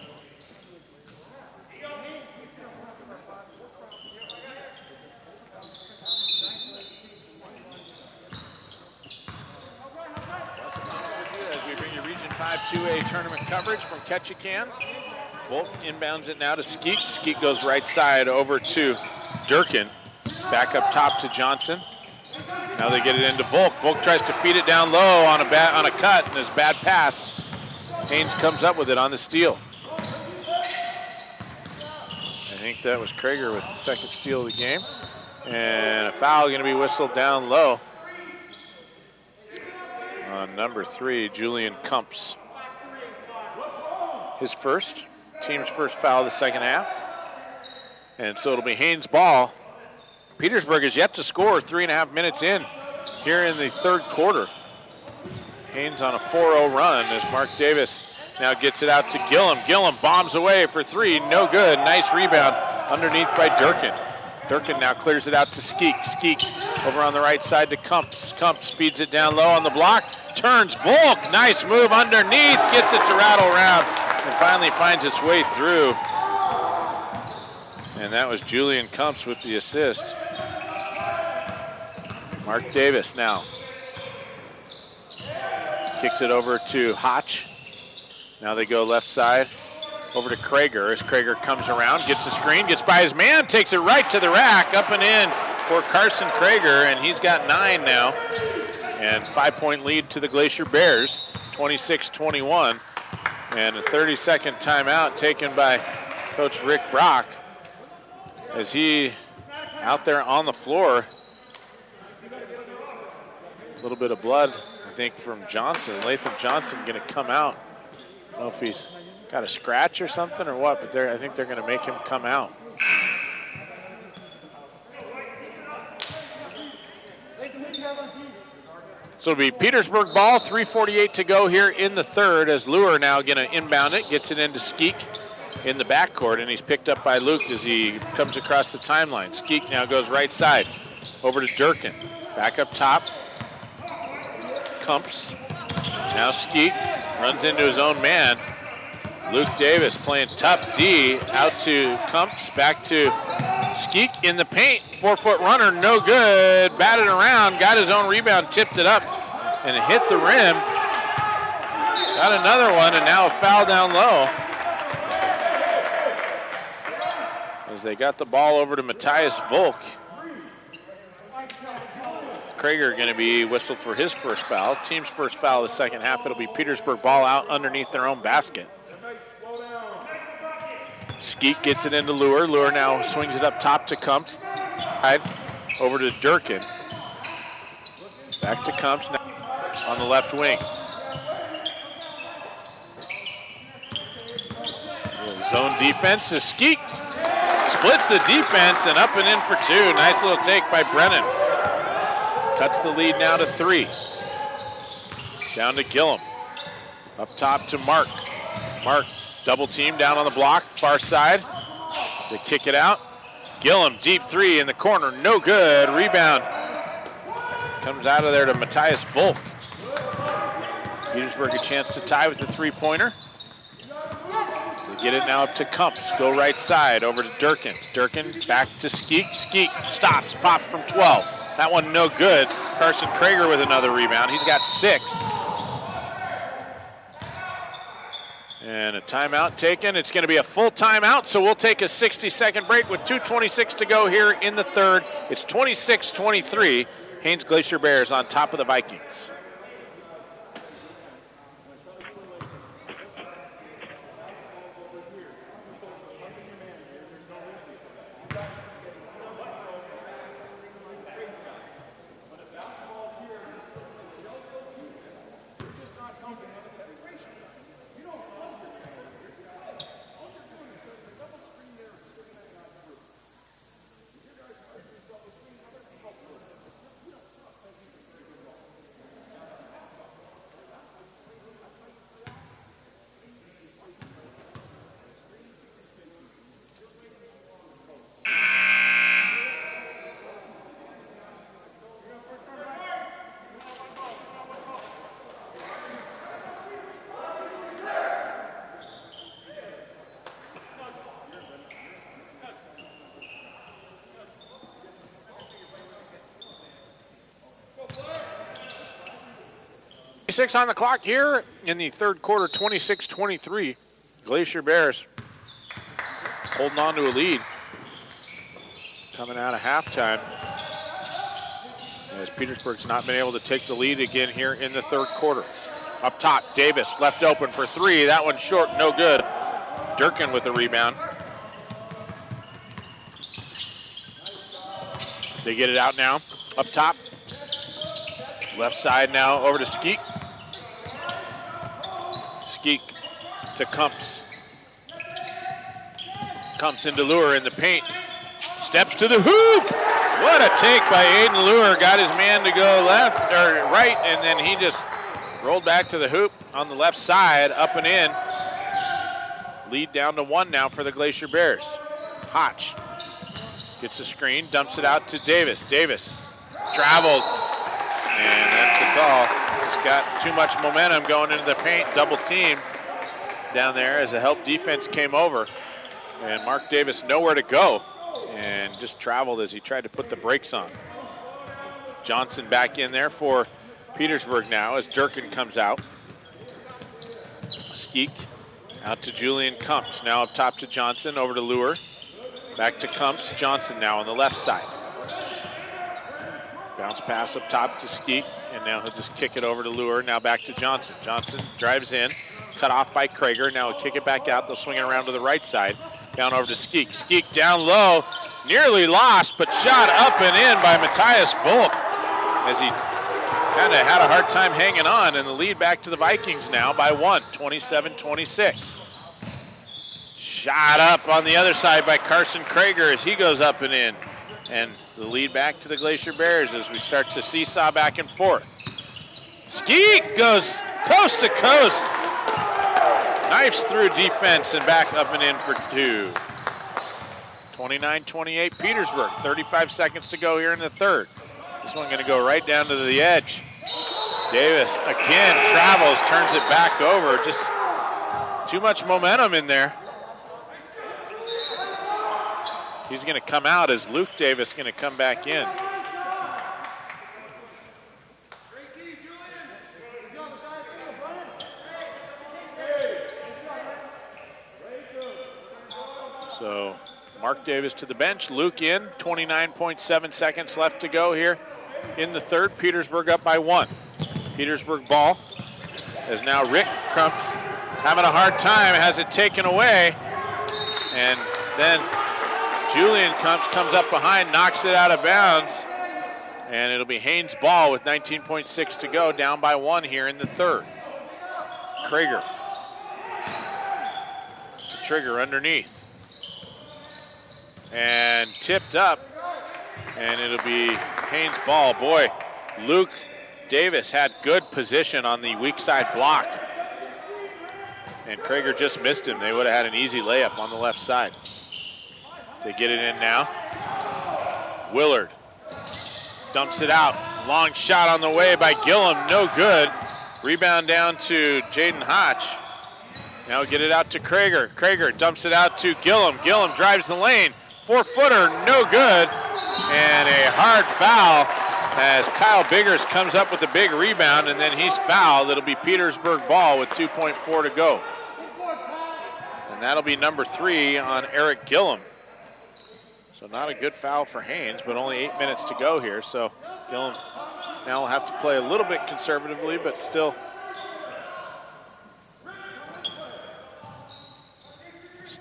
As we bring you Region 5 2A tournament coverage from Ketchikan. Volk inbounds it now to Skeek. Skeek goes right side over to Durkin. Back up top to Johnson. Now they get it into Volk. Volk tries to feed it down low on a cut, and his bad pass. Haines comes up with it on the steal. I think that was Krager with the second steal of the game. And a foul going to be whistled down low on number 3, Julian Kumps. His first, team's first foul of the second half. And so it'll be Haines' ball. Petersburg is yet to score 3.5 minutes in here in the third quarter. Haines on a 4-0 run as Mark Davis now gets it out to Gillum. Gillum bombs away for 3, no good. Nice rebound underneath by Durkin. Durkin now clears it out to Skeek. Skeek over on the right side to Kumps. Kumps feeds it down low on the block. Turns Volk, nice move underneath, gets it to rattle around, and finally finds its way through. And that was Julian Kumps with the assist. Mark Davis now kicks it over to Hotch. Now they go left side over to Krager as Krager comes around, gets a screen, gets by his man, takes it right to the rack, up and in for Carson Krager, and he's got 9 now. And 5-point lead to the Glacier Bears, 26-21. And a 30-second timeout taken by Coach Rick Brock as he out there on the floor. A little bit of blood, I think, from Johnson. Latham Johnson going to come out. I don't know if he's got a scratch or something or what, but I think they're going to make him come out. So it'll be Petersburg ball, 3:48 to go here in the third as Luer now going to inbound it, gets it into Skeek in the backcourt, and he's picked up by Luke as he comes across the timeline. Skeek now goes right side over to Durkin. Back up top. Kumps. Now Skeek runs into his own man. Luke Davis playing tough D out to Kumps, back to Skeek in the paint. 4-foot runner, no good. Batted around, got his own rebound, tipped it up, and it hit the rim. Got another one, and now a foul down low. As they got the ball over to Matthias Volk. Krager going to be whistled for his first foul. Team's first foul of the second half. It'll be Petersburg ball out underneath their own basket. Skeek gets it into Luer. Luer now swings it up top to Kumps. Over to Durkin. Back to Kumps now on the left wing. Zone defense is Skeek. Splits the defense and up and in for 2. Nice little take by Brennan. Cuts the lead now to 3. Down to Gillum. Up top to Mark. Mark double team down on the block, far side to kick it out. Gillum, deep 3 in the corner, no good. Rebound comes out of there to Matthias Volk. Petersburg a chance to tie with the 3-pointer. They get it now up to Kumps, go right side over to Durkin. Durkin back to Skeek. Skeek stops, pops from 12. That one no good. Carson Krager with another rebound. He's got 6. And a timeout taken. It's going to be a full timeout, so we'll take a 60-second break with 2:26 to go here in the third. It's 26-23. Haines Glacier Bears on top of the Vikings. 2:26 on the clock here in the third quarter, 26-23. Glacier Bears holding on to a lead. Coming out of halftime, as Petersburg's not been able to take the lead again here in the third quarter. Up top, Davis left open for three. That one's short, no good. Durkin with the rebound. They get it out now. Up top. Left side now over to Skeek. Skeek to Kumps. Kumps into Lure in the paint. Steps to the hoop. What a take by Aiden Lure. Got his man to go left or right, and then he just rolled back to the hoop on the left side, up and in. Lead down to 1 now for the Glacier Bears. Hotch gets the screen, dumps it out to Davis. Davis traveled, and that's the call. Just got too much momentum going into the paint, double team down there as the help defense came over. And Mark Davis nowhere to go and just traveled as he tried to put the brakes on. Johnson back in there for Petersburg now as Durkin comes out. Skeek out to Julian Kumps. Now up top to Johnson, over to Lure. Back to Kumps. Johnson now on the left side. Bounce pass up top to Skeek, and now he'll just kick it over to Lure. Now back to Johnson. Johnson drives in, cut off by Krager. Now he'll kick it back out. They'll swing it around to the right side. Down over to Skeek. Skeek down low, nearly lost, but shot up and in by Matthias Volk as he kind of had a hard time hanging on, and the lead back to the Vikings now by 1, 27-26. Shot up on the other side by Carson Krager as he goes up and in. And the lead back to the Glacier Bears as we start to seesaw back and forth. Skeek goes coast to coast. Knifes through defense and back up and in for 2. 29-28 Petersburg. 35 seconds to go here in the third. This one going to go right down to the edge. Davis again travels, turns it back over. Just too much momentum in there. He's going to come out as Luke Davis going to come back in. So Mark Davis to the bench, Luke in, 29.7 seconds left to go here in the third. Petersburg up by 1. Petersburg ball as now Rick Kumps having a hard time, has it taken away, and then Julian Kumps comes up behind, knocks it out of bounds, and it'll be Haines' ball with 19.6 to go, down by 1 here in the third. Krager to Trigger underneath. And tipped up, and it'll be Haines' ball. Boy, Luke Davis had good position on the weak side block, and Krager just missed him. They would have had an easy layup on the left side. They get it in now. Willard dumps it out. Long shot on the way by Gillum, no good. Rebound down to Jaden Hotch. Now get it out to Krager. Krager dumps it out to Gillum. Gillum drives the lane. 4-footer, no good. And a hard foul as Kyle Biggers comes up with a big rebound, and then he's fouled. It'll be Petersburg ball with 2.4 to go. And that'll be number 3 on Eric Gillum. So not a good foul for Haines, but only 8 minutes to go here. So Gillum now will have to play a little bit conservatively, but still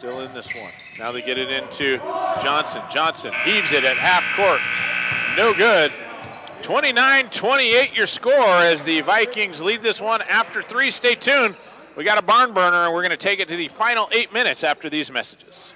in this one. Now they get it into Johnson. Johnson heaves it at half court. No good. 29-28 your score as the Vikings lead this one after 3. Stay tuned. We got a barn burner, and we're going to take it to the final 8 minutes after these messages.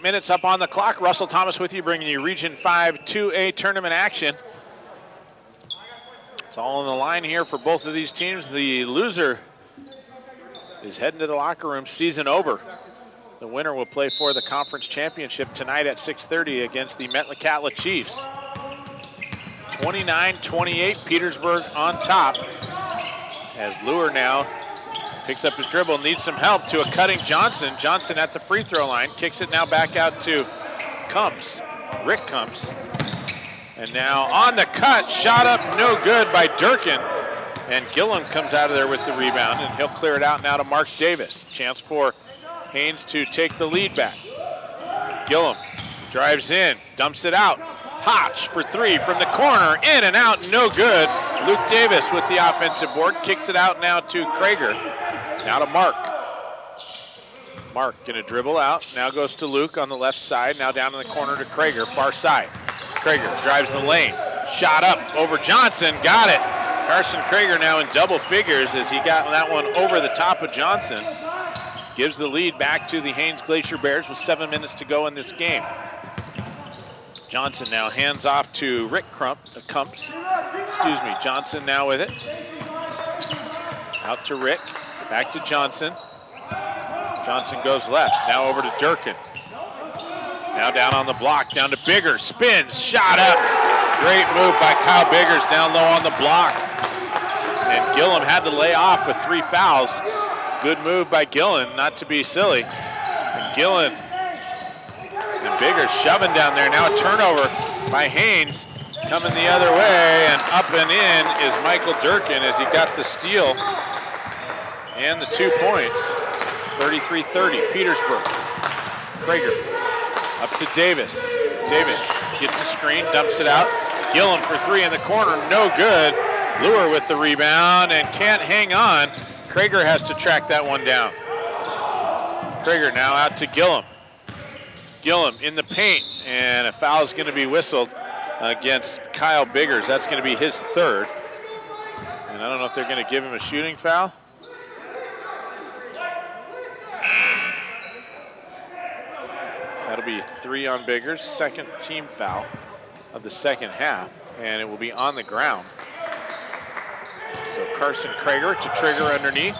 minutes up on the clock. Russell Thomas with you, bringing you Region 5 2A tournament action. It's all on the line here for both of these teams. The loser is heading to the locker room, season over. The winner will play for the conference championship tonight at 6:30 against the Metlakatla Chiefs. 29-28, Petersburg on top. As Luer now picks up his dribble, needs some help to a cutting Johnson. Johnson at the free throw line, kicks it now back out to Kumps, Rick Kumps. And now on the cut, shot up, no good by Durkin. And Gillum comes out of there with the rebound, and he'll clear it out now to Mark Davis. Chance for Haines to take the lead back. Gillum drives in, dumps it out. Hotch for three from the corner, in and out, no good. Luke Davis with the offensive board, kicks it out now to Krager. Now to Mark. Mark gonna dribble out, now goes to Luke on the left side, now down in the corner to Krager, far side. Krager drives the lane, shot up over Johnson, got it. Carson Krager now in double figures as he got that one over the top of Johnson. Gives the lead back to the Haines Glacier Bears with 7 minutes to go in this game. Johnson now hands off to Rick Kumps. Johnson now with it. Out to Rick, back to Johnson. Johnson goes left, now over to Durkin. Now down on the block, down to Biggers, spins, shot up. Great move by Kyle Biggers down low on the block. And Gillum had to lay off with 3 fouls. Good move by Gillen, not to be silly. And Gillen and Biggers shoving down there. Now a turnover by Haines. Coming the other way, and up and in is Michael Durkin as he got the steal and the 2 points. 33-30, Petersburg. Krager up to Davis. Davis gets a screen, dumps it out. Gillum for three in the corner, no good. Luer with the rebound and can't hang on. Krager has to track that one down. Krager now out to Gillum. Gillum in the paint, and a foul is going to be whistled against Kyle Biggers. That's going to be his third. And I don't know if they're going to give him a shooting foul. That'll be 3 on Biggers, second team foul of the second half, and it will be on the ground. So Carson Krager to trigger underneath.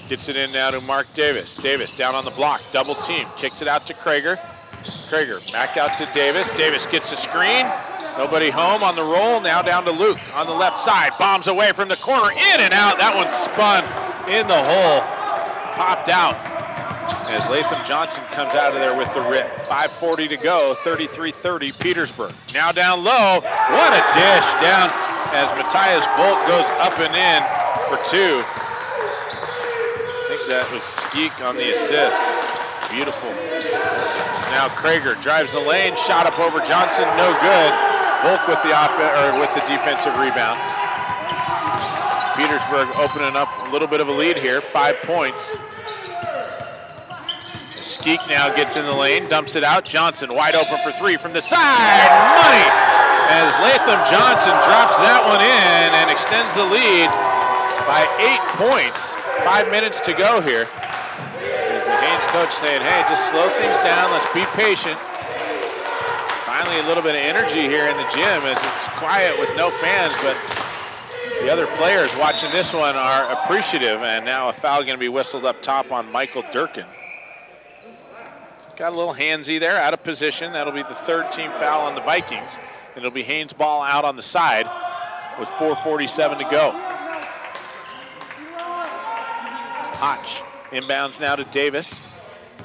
Gets it in now to Mark Davis. Davis down on the block, double team, kicks it out to Krager. Krager back out to Davis. Davis gets a screen. Nobody home on the roll. Now down to Luke on the left side. Bombs away from the corner. In and out. That one spun in the hole. Popped out as Latham Johnson comes out of there with the rip. 5:40 to go. 33-30 Petersburg. Now down low. What a dish down as Matthias Volk goes up and in for 2. I think that was Skeek on the assist. Beautiful. Now Krager drives the lane, shot up over Johnson, no good. Volk with the defensive rebound. Petersburg opening up a little bit of a lead here, 5 points. Skeek now gets in the lane, dumps it out. Johnson wide open for 3 from the side. Money! As Latham Johnson drops that one in and extends the lead by 8 points. 5 minutes to go here. As the Haines coach saying, hey, just slow things down, let's be patient. Finally a little bit of energy here in the gym as it's quiet with no fans, but the other players watching this one are appreciative, and now a foul going to be whistled up top on Michael Durkin. Got a little handsy there, out of position. That'll be the 3rd team foul on the Vikings, and it'll be Haines' ball out on the side with 4:47 to go. Hotch inbounds now to Davis.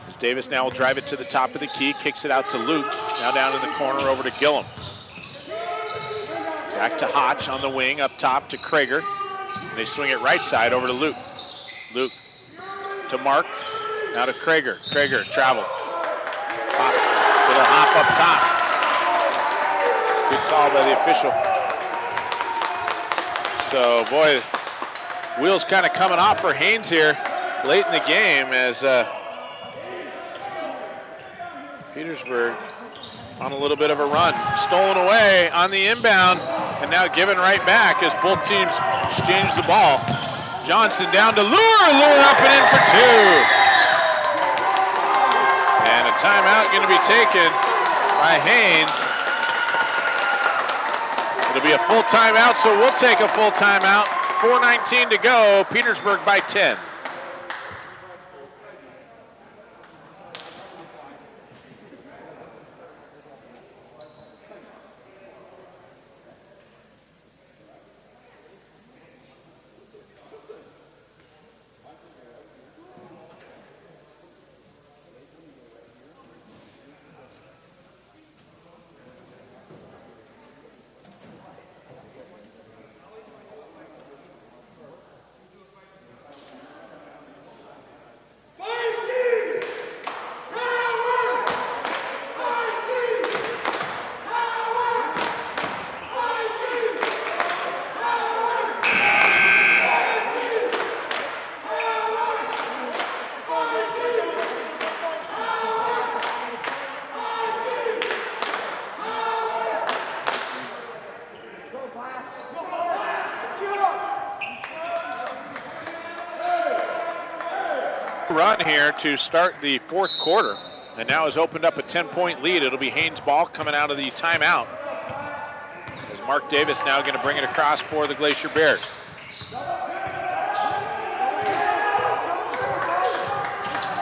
As Davis now will drive it to the top of the key, kicks it out to Luke. Now down in the corner over to Gillum. Back to Hotch on the wing, up top to Krager. And they swing it right side over to Luke. Luke to Mark, now to Krager. Krager travel. Hop, little hop up top. Good call by the official. So, boy, wheels kind of coming off for Haines here late in the game as Petersburg on a little bit of a run. Stolen away on the inbound and now given right back as both teams exchange the ball. Johnson down to Luer. Luer up and in for 2. And a a timeout going to be taken by Haines. It'll be a full timeout, so we'll take a full timeout. 4:19 to go, Petersburg by 10. Run here to start the fourth quarter, and now has opened up a 10-point lead. It'll be Haines' ball coming out of the timeout, as Mark Davis now going to bring it across for the Glacier Bears.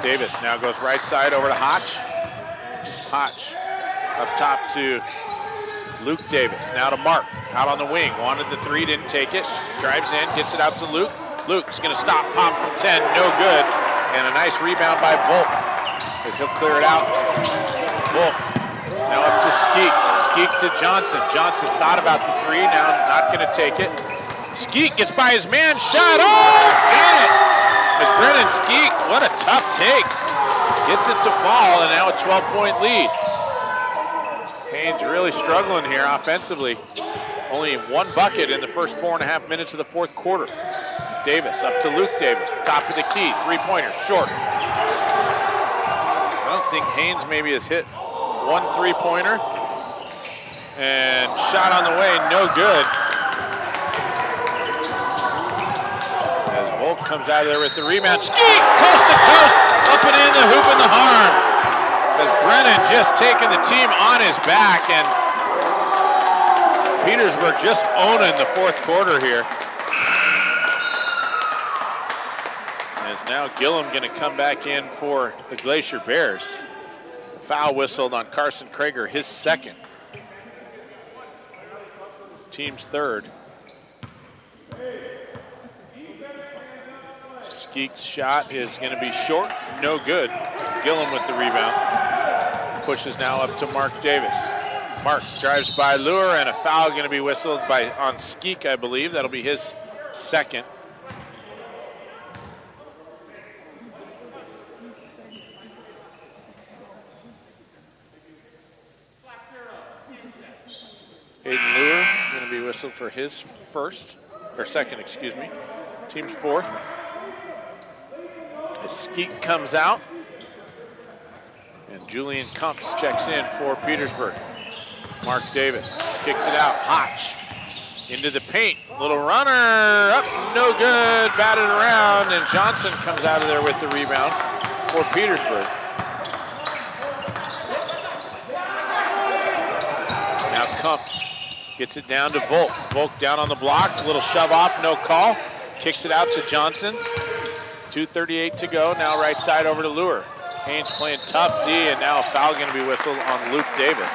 Davis now goes right side over to Hotch. Hotch up top to Luke Davis. Now to Mark, out on the wing. Wanted the three, didn't take it. Drives in, gets it out to Luke. Luke's going to stop, pop from 10, no good. And a nice rebound by Volk, as he'll clear it out. Volk now up to Skeek. Skeek to Johnson. Johnson thought about the three, now not going to take it. Skeek gets by his man, shot. Oh, got it! As Brennan Skeek, what a tough take. Gets it to fall, and now a 12-point lead. Haines really struggling here offensively. Only one bucket in the first 4.5 minutes of the fourth quarter. Davis up to Luke Davis, top of the key, three-pointer, short. I don't think Haines maybe has hit one three-pointer. And shot on the way, no good. As Volk comes out of there with the rebound. Skeet, coast to coast, up and in the hoop and the harm. As Brennan just taking the team on his back, and Petersburg just owning the fourth quarter here. Now Gillum going to come back in for the Glacier Bears. Foul whistled on Carson Krager, his second. Team's third. Skeek's shot is going to be short, no good. Gillum with the rebound. Pushes now up to Mark Davis. Mark drives by Lure, and a foul going to be whistled on Skeek, I believe. That'll be his second. Hayden Lure going to be whistled for his second, excuse me. Team's fourth. As Skeek comes out, and Julian Kumps checks in for Petersburg. Mark Davis kicks it out. Hotch into the paint. Little runner up, no good. Batted around, and Johnson comes out of there with the rebound for Petersburg. Now Kumps gets it down to Volk. Volk down on the block, a little shove off, no call. Kicks it out to Johnson. 2:38 to go, now right side over to Lure. Haines playing tough D, and now a foul going to be whistled on Luke Davis.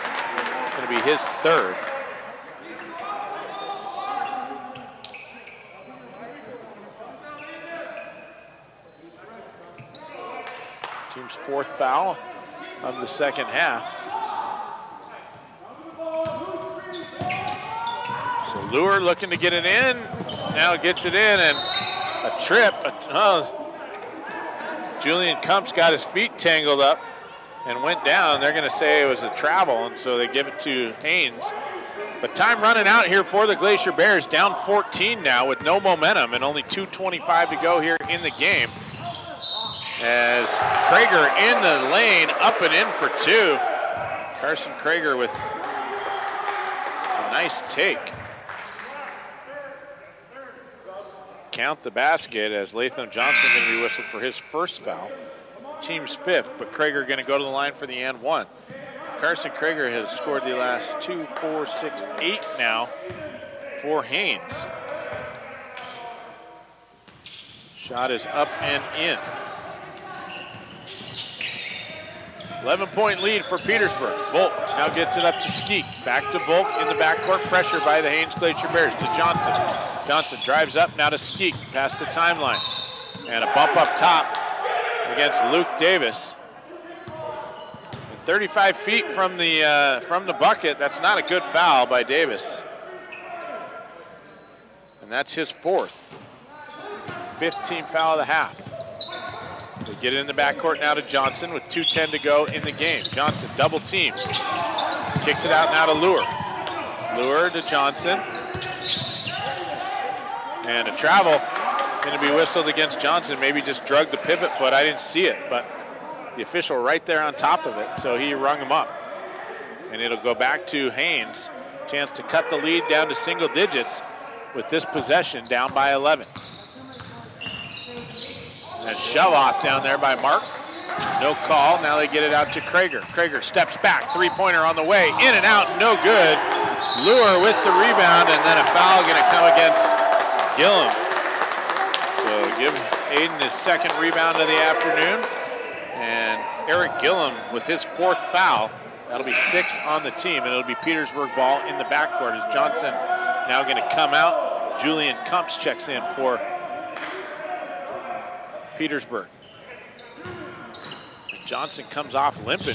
Going to be his third. Team's fourth foul of the second half. Lure looking to get it in, now gets it in, and a trip. Julian Kumps got his feet tangled up and went down. They're going to say it was a travel, and so they give it to Haines. But time running out here for the Glacier Bears, down 14 now with no momentum and only 2:25 to go here in the game. As Krager in the lane, up and in for two. Carson Krager with a nice take. Count the basket as Latham Johnson going to be whistled for his first foul. team's 5th, but Krager going to go to the line for the and 1. Carson Krager has scored the last 2, 4, 6, 8 now for Haines. Shot is up and in. 11-point lead for Petersburg. Volk now gets it up to Skeek. Back to Volk in the backcourt. Pressure by the Haines Glacier Bears to Johnson. Johnson drives up now to Skeek past the timeline. And a bump up top against Luke Davis. And 35 feet from the bucket. That's not a good foul by Davis. And that's his 4th. 15th foul of the half. They get it in the backcourt now to Johnson with 2:10 to go in the game. Johnson double team. Kicks it out now to Lure. Lure to Johnson. And a travel going to be whistled against Johnson. Maybe just drug the pivot foot. I didn't see it, but the official right there on top of it, so he rung him up. And it'll go back to Haines. Chance to cut the lead down to single digits with this possession down by 11. And shove off down there by Mark. No call. Now they get it out to Krager. Krager steps back. 3-pointer on the way. In and out. No good. Lure with the rebound, and then a foul going to come against Gillum. So give Aiden his 2nd rebound of the afternoon. And Eric Gillum with his 4th foul. That'll be 6 on the team, and it'll be Petersburg ball in the backcourt as Johnson now going to come out. Julian Kumps checks in for Petersburg. Johnson comes off limping.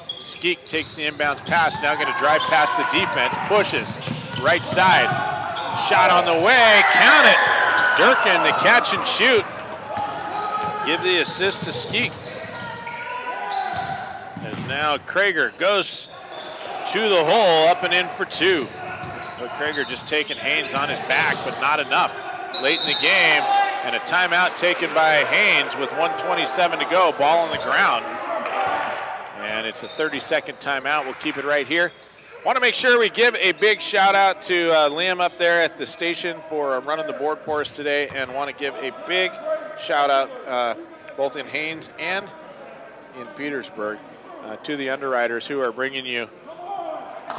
Skeek takes the inbounds pass, now going to drive past the defense, pushes, right side. Shot on the way, count it. Durkin, the catch and shoot. Give the assist to Skeek. As now Krager goes to the hole, up and in for 2. But Krager just taking Haines on his back, but not enough. Late in the game, and a timeout taken by Haines with 1:27 to go, ball on the ground. And it's a 30-second timeout. We'll keep it right here. Want to make sure we give a big shout out to Liam up there at the station for running the board for us today, and want to give a big shout out both in Haines and in Petersburg to the underwriters who are bringing you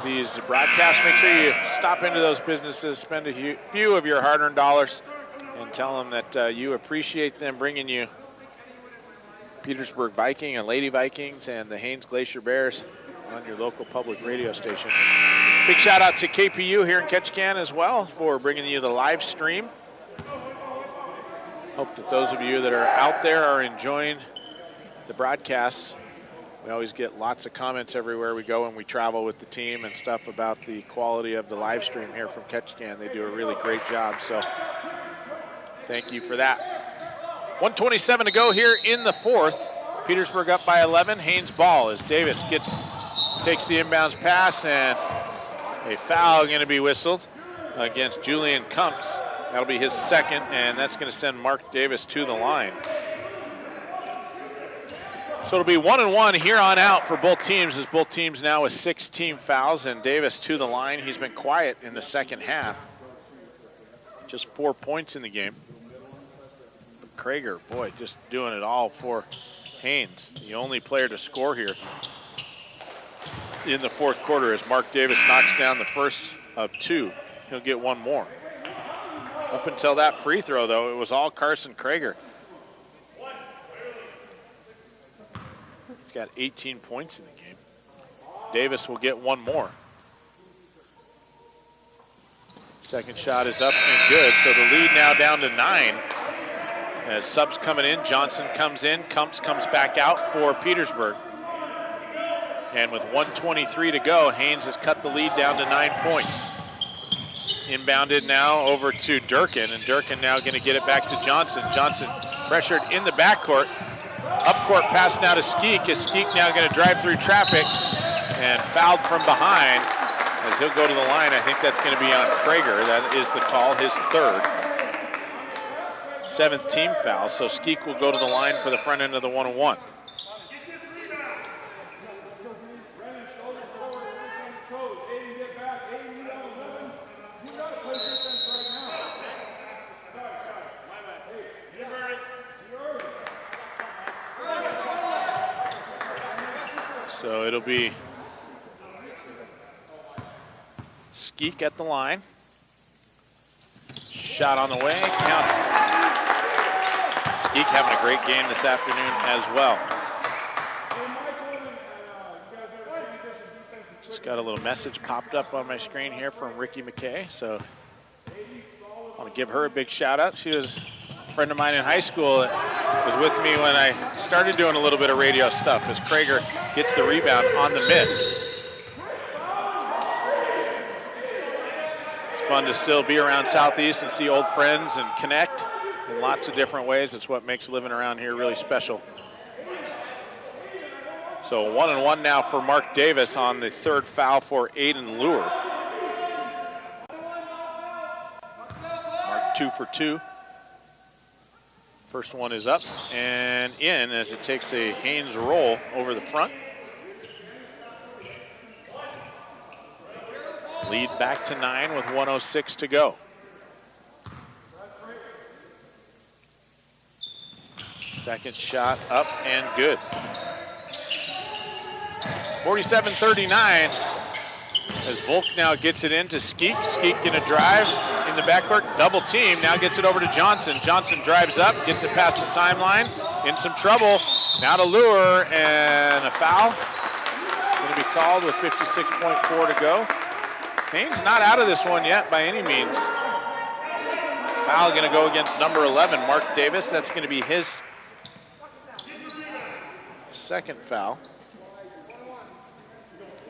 these broadcasts. Make sure you stop into those businesses, spend a few of your hard-earned dollars, and tell them that you appreciate them bringing you Petersburg Viking and Lady Vikings and the Haines Glacier Bears on your local public radio station. Big shout out to KPU here in Ketchikan as well for bringing you the live stream. Hope that those of you that are out there are enjoying the broadcasts. We always get lots of comments everywhere we go when we travel with the team and stuff about the quality of the live stream here from Ketchikan. They do a really great job, so thank you for that. 1:27 to go here in the 4th. Petersburg up by 11. Haines ball as Davis takes the inbounds pass, and a foul going to be whistled against Julian Kumps. That'll be his 2nd, and that's going to send Mark Davis to the line. So it'll be 1-1 here on out for both teams, as both teams now with 6 team fouls, and Davis to the line. He's been quiet in the 2nd half. Just 4 points in the game. But Krager, boy, just doing it all for Haines. The only player to score here in the 4th quarter as Mark Davis knocks down the first of 2. He'll get 1 more. Up until that free throw, though, it was all Carson Krager. He's got 18 points in the game. Davis will get 1 more. Second shot is up and good, so the lead now down to 9. As subs coming in, Johnson comes in, Kumps comes back out for Petersburg. And with 1:23 to go, Haines has cut the lead down to 9 points. Inbounded now over to Durkin, and Durkin now going to get it back to Johnson. Johnson pressured in the backcourt. Up-court pass now to Skeek, as Skeek now going to drive through traffic and fouled from behind as he'll go to the line. I think that's going to be on Krager. That is the call, his 3rd. 7th team foul, so Skeek will go to the line for the front end of the 1-on-1. So it'll be Skeek at the line. Shot on the way, count it. Skeek having a great game this afternoon as well. Just got a little message popped up on my screen here from Ricky McKay, so I want to give her a big shout out. She was a friend of mine in high school that was with me when I started doing a little bit of radio stuff as Krager gets the rebound on the miss. Fun to still be around Southeast and see old friends and connect in lots of different ways. It's what makes living around here really special. So 1-1 now for Mark Davis on the third foul for Aiden Lure. Mark 2 for 2. First one is up and in as it takes a Haines roll over the front. Lead back to 9 with 1:06 to go. Second shot up and good. 47-39 as Volk now gets it into Skeek. Skeek gonna drive in the backcourt, double team, now gets it over to Johnson. Johnson drives up, gets it past the timeline, in some trouble. Now to Lure, and a foul. Gonna be called with 56.4 to go. Haines not out of this one yet by any means. Foul going to go against number 11, Mark Davis. That's going to be his second foul.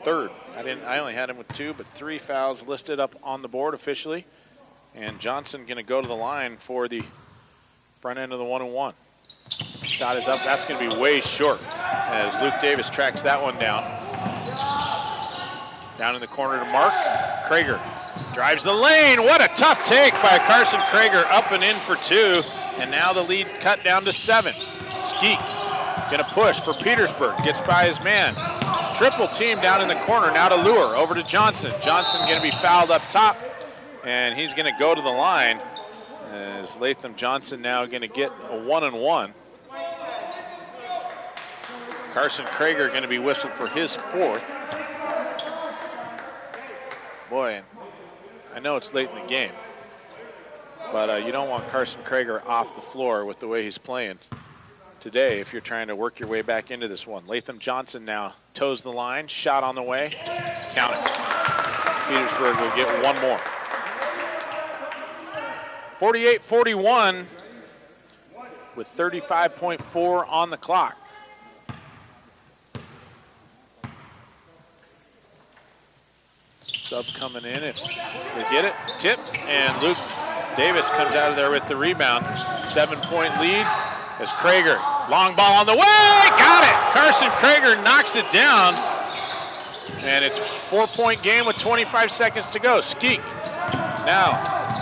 Third. I only had him with 2, but 3 fouls listed up on the board officially. And Johnson going to go to the line for the front end of the 1-1. Shot is up. That's going to be way short as Luke Davis tracks that one down. Down in the corner to Mark. Krager drives the lane. What a tough take by Carson Krager, up and in for 2. And now the lead cut down to 7. Skeek gonna push for Petersburg. Gets by his man. Triple team down in the corner. Now to Lure. Over to Johnson. Johnson gonna be fouled up top. And he's gonna go to the line. As Latham Johnson now gonna get a 1-1. Carson Krager gonna be whistled for his 4th. Boy, I know it's late in the game, but you don't want Carson Krager off the floor with the way he's playing today if you're trying to work your way back into this one. Latham Johnson now toes the line, shot on the way, count it. Petersburg will get one more. 48-41 with 35.4 on the clock. Sub coming in if they get it. Tip, and Luke Davis comes out of there with the rebound. 7-point lead as Krager, long ball on the way, got it! Carson Krager knocks it down, and it's 4-point game with 25 seconds to go. Skeek now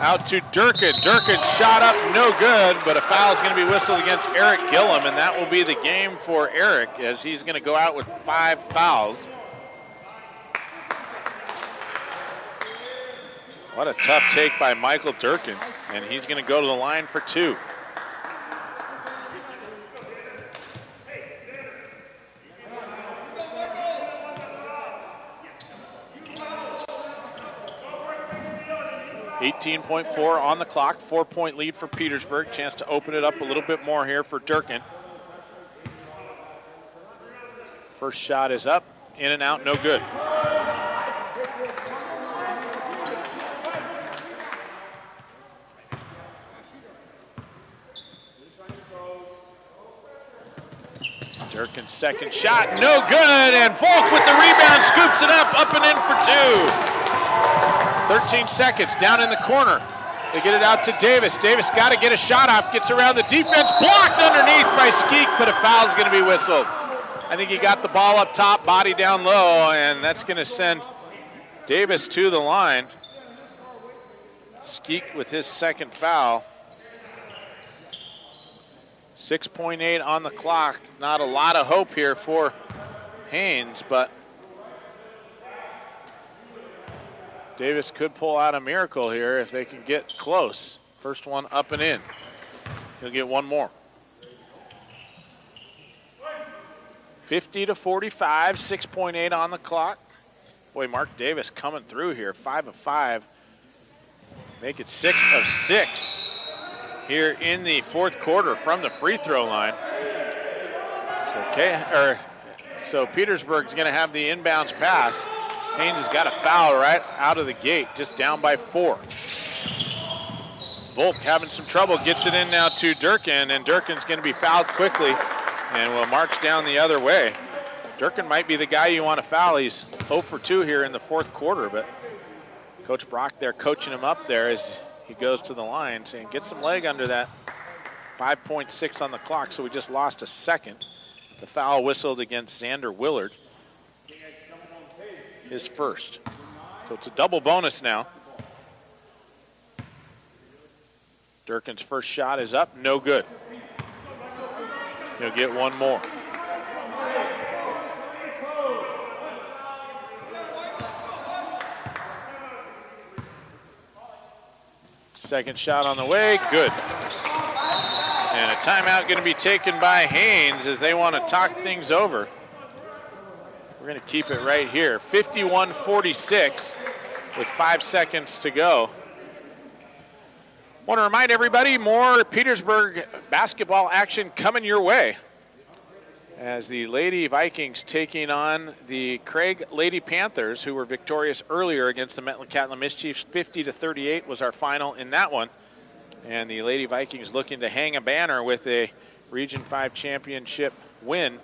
out to Durkin. Durkin shot up, no good, but a foul is going to be whistled against Eric Gillum, and that will be the game for Eric as he's going to go out with 5 fouls. What a tough take by Michael Durkin, and he's going to go to the line for 2. .4 on the clock, 4-point lead for Petersburg. Chance to open it up a little bit more here for Durkin. First shot is up, in and out, no good. Durkin's second shot, no good, and Volk with the rebound, scoops it up and in for 2. 13 seconds, down in the corner. They get it out to Davis. Davis got to get a shot off, gets around the defense, blocked underneath by Skeek, but a foul's going to be whistled. I think he got the ball up top, body down low, and that's going to send Davis to the line. Skeek with his second foul. 6.8 on the clock. Not a lot of hope here for Haines, but Davis could pull out a miracle here if they can get close. First one up and in. He'll get one more. 50-45, 6.8 on the clock. Boy, Mark Davis coming through here, 5 of 5. Make it 6 of 6 here in the fourth quarter from the free throw line. So Petersburg's going to have the inbounds pass. Haines has got a foul right out of the gate, just down by 4. Volk having some trouble, gets it in now to Durkin, and Durkin's going to be fouled quickly and will march down the other way. Durkin might be the guy you want to foul. He's 0 for 2 here in the fourth quarter, but Coach Brock there coaching him up there as he goes to the line, saying get some leg under that. 5.6 on the clock, so we just lost a second. The foul whistled against Xander Willard, his first. So it's a double bonus now. Durkin's first shot is up, no good. He'll get one more. Second shot on the way, good. And a timeout going to be taken by Haines as they want to talk things over. We're going to keep it right here. 51-46 with 5 seconds to go. Want to remind everybody, more Petersburg basketball action coming your way as the Lady Vikings taking on the Craig Lady Panthers, who were victorious earlier against the Metlakatla Mischiefs. 50-38 was our final in that one. And the Lady Vikings looking to hang a banner with a Region 5 championship win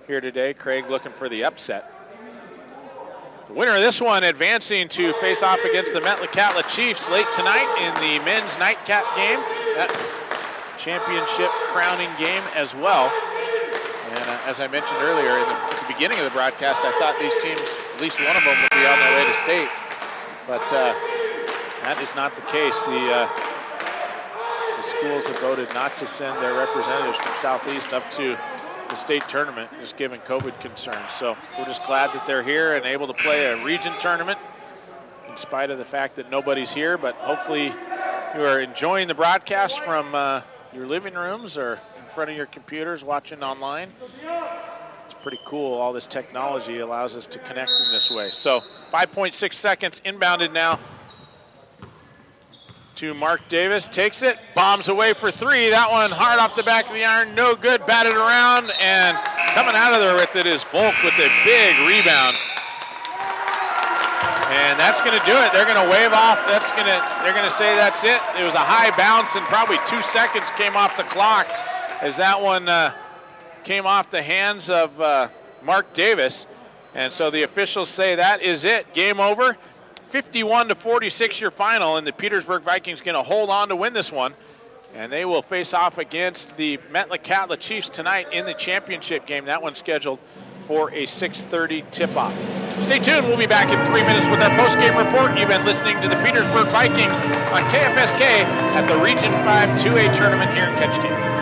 here today. Craig looking for the upset. The winner of this one advancing to face off against the Metlakatla Chiefs late tonight in the men's nightcap game. That's championship crowning game as well. And as I mentioned earlier at the beginning of the broadcast, I thought these teams, at least one of them, would be on their way to state. But that is not the case. The schools have voted not to send their representatives from Southeast up to the state tournament, just given COVID concerns. So we're just glad that they're here and able to play a region tournament in spite of the fact that nobody's here. But hopefully you are enjoying the broadcast from your living rooms or in front of your computers watching online. It's pretty cool. All this technology allows us to connect in this way. So 5.6 seconds inbounded now to Mark Davis, takes it, bombs away for 3. That one hard off the back of the iron, no good, batted around, and coming out of there with it is Volk with a big rebound. And that's gonna do it. They're gonna wave off, they're gonna say that's it. It was a high bounce and probably 2 seconds came off the clock as that one came off the hands of Mark Davis. And so the officials say that is it, game over. 51-46 your final, and the Petersburg Vikings going to hold on to win this one. And they will face off against the Metlakatla Chiefs tonight in the championship game. That one's scheduled for a 6:30 tip-off. Stay tuned. We'll be back in 3 minutes with our post-game report. You've been listening to the Petersburg Vikings on KFSK at the Region 5 2A tournament here in Ketchikan.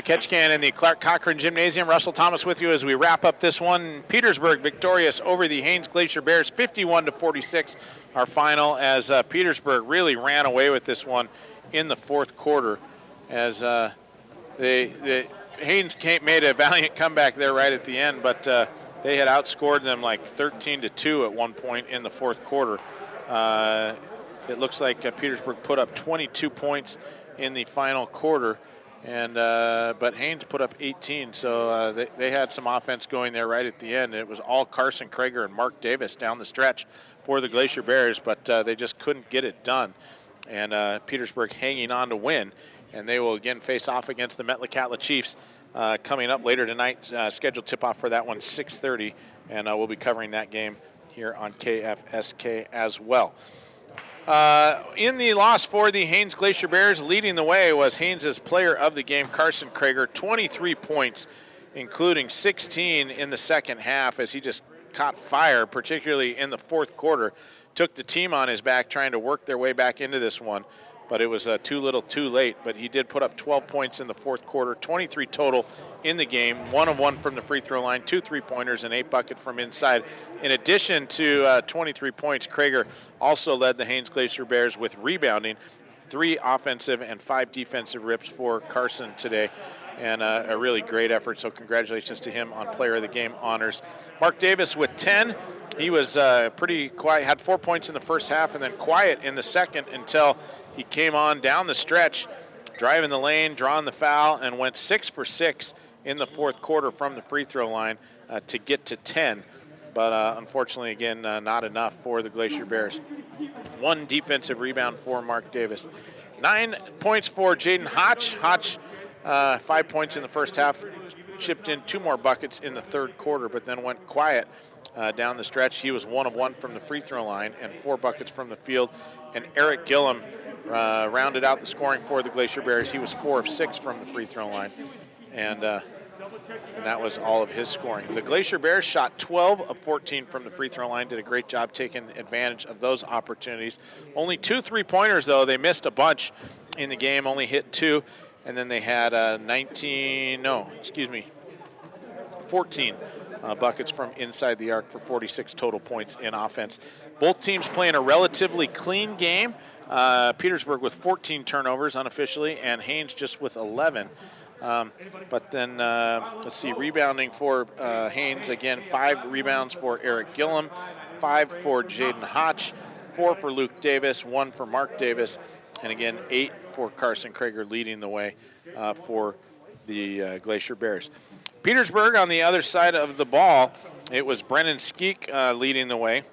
Ketchikan in the Clark Cochran Gymnasium. Russell Thomas with you as we wrap up this one. Petersburg victorious over the Haines Glacier Bears, 51-46. Our final, as Petersburg really ran away with this one in the fourth quarter, as the Haines made a valiant comeback there right at the end, but they had outscored them like 13-2 at one point in the fourth quarter. It looks like Petersburg put up 22 points in the final quarter. And but Haines put up 18, so they had some offense going there right at the end. It was all Carson Krager and Mark Davis down the stretch for the Glacier Bears, but they just couldn't get it done. And Petersburg hanging on to win, and they will again face off against the Metlakatla Chiefs coming up later tonight. Scheduled tip-off for that one, 6:30, and we'll be covering that game here on KFSK as well. In the loss for the Haines Glacier Bears, leading the way was Haines' player of the game, Carson Krager, 23 points, including 16 in the second half as he just caught fire, particularly in the fourth quarter. Took the team on his back trying to work their way back into this one, but it was too little too late. But he did put up 12 points in the fourth quarter, 23 total in the game, 1 of 1 from the free throw line, 2 3-pointers, and 8 buckets from inside. In addition to 23 points, Krager also led the Haines Glacier Bears with rebounding, 3 offensive and 5 defensive rips for Carson today, and a really great effort. So congratulations to him on player of the game honors. Mark Davis with 10. He was pretty quiet, had 4 points in the first half and then quiet in the second until he came on down the stretch, driving the lane, drawing the foul, and went 6 for 6 in the fourth quarter from the free throw line to get to 10. But unfortunately, again, not enough for the Glacier Bears. 1 defensive rebound for Mark Davis. 9 points for Jaden Hotch. Hotch, 5 points in the first half, chipped in 2 more buckets in the third quarter, but then went quiet down the stretch. He was 1 of 1 from the free throw line and 4 buckets from the field. And Eric Gillum rounded out the scoring for the Glacier Bears. He was 4 of 6 from the free throw line, and that was all of his scoring. The Glacier Bears shot 12 of 14 from the free throw line, did a great job taking advantage of those opportunities. Only 2 3-pointers, though. They missed a bunch in the game, only hit 2, and then they had 14 buckets from inside the arc for 46 total points in offense. Both teams playing a relatively clean game. Petersburg with 14 turnovers unofficially, and Haines just with 11. But then, let's see, rebounding for Haines, again, 5 rebounds for Eric Gillum, 5 for Jaden Hotch, 4 for Luke Davis, 1 for Mark Davis, and again, 8 for Carson Krager, leading the way for the Glacier Bears. Petersburg on the other side of the ball, it was Brennan Skeek leading the way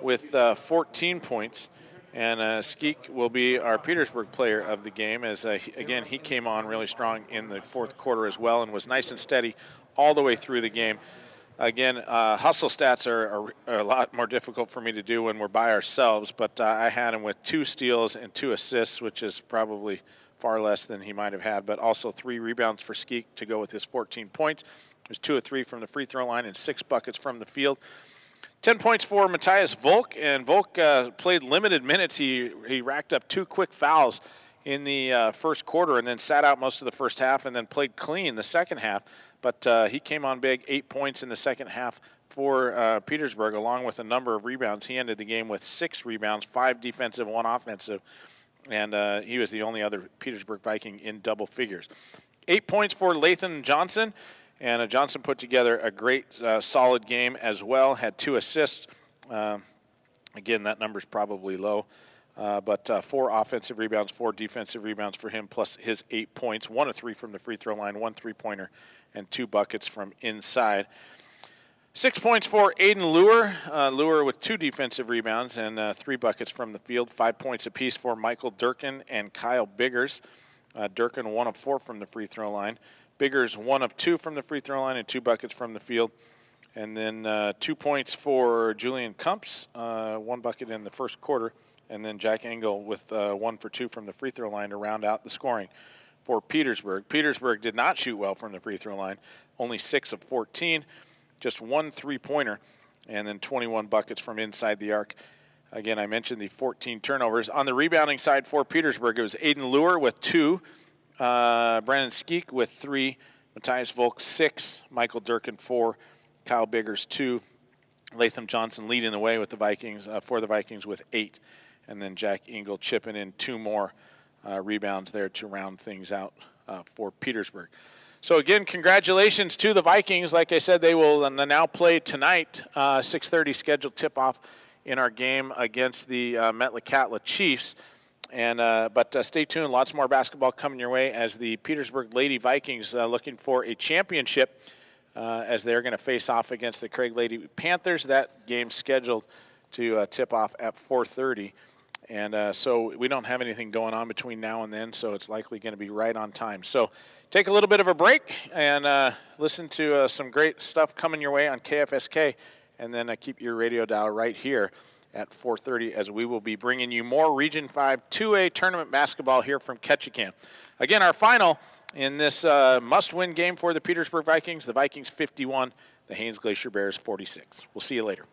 with 14 points. And Skeek will be our Petersburg player of the game as, again, he came on really strong in the fourth quarter as well and was nice and steady all the way through the game. Again, hustle stats are a lot more difficult for me to do when we're by ourselves, but I had him with 2 steals and 2 assists, which is probably far less than he might have had, but also 3 rebounds for Skeek to go with his 14 points. It was 2 of 3 from the free throw line and 6 buckets from the field. 10 points for Matthias Volk, and Volk played limited minutes. He racked up 2 quick fouls in the first quarter and then sat out most of the first half and then played clean the second half. But he came on big, 8 points in the second half for Petersburg, along with a number of rebounds. He ended the game with 6 rebounds, 5 defensive, 1 offensive, and he was the only other Petersburg Viking in double figures. 8 points for Lathan Johnson. And Johnson put together a great, solid game as well, had 2 assists. Again, that number's probably low. but 4 offensive rebounds, 4 defensive rebounds for him, plus his 8 points, 1 of 3 from the free throw line, 1 3-pointer, and 2 buckets from inside. 6 points for Aiden Luer. Luer with 2 defensive rebounds and 3 buckets from the field. 5 points apiece for Michael Durkin and Kyle Biggers. Durkin 1 of 4 from the free throw line. Biggers 1 of 2 from the free throw line and 2 buckets from the field. And then 2 points for Julian Kumps, 1 bucket in the first quarter. And then Jack Engel with 1 for 2 from the free throw line to round out the scoring for Petersburg. Petersburg did not shoot well from the free throw line, only 6 of 14, just 1 3-pointer, and then 21 buckets from inside the arc. Again, I mentioned the 14 turnovers. On the rebounding side for Petersburg, it was Aiden Luer with 2, Brandon Skeek with 3, Matthias Volk 6, Michael Durkin 4, Kyle Biggers 2, Latham Johnson leading the way with the Vikings for the Vikings with 8. And then Jack Engel chipping in 2 more rebounds there to round things out for Petersburg. So, again, congratulations to the Vikings. Like I said, they will now play tonight, 6:30 scheduled tip-off in our game against the Metlakatla Chiefs. But stay tuned. Lots more basketball coming your way as the Petersburg Lady Vikings looking for a championship as they're going to face off against the Craig Lady Panthers. That game scheduled to tip off at 4:30. And so we don't have anything going on between now and then, so it's likely going to be right on time. So take a little bit of a break and listen to some great stuff coming your way on KFSK, and then keep your radio dial right here at 4:30 as we will be bringing you more Region 5 2A tournament basketball here from Ketchikan. Again, our final in this must-win game for the Petersburg Vikings, the Vikings 51, the Haines Glacier Bears 46. We'll see you later.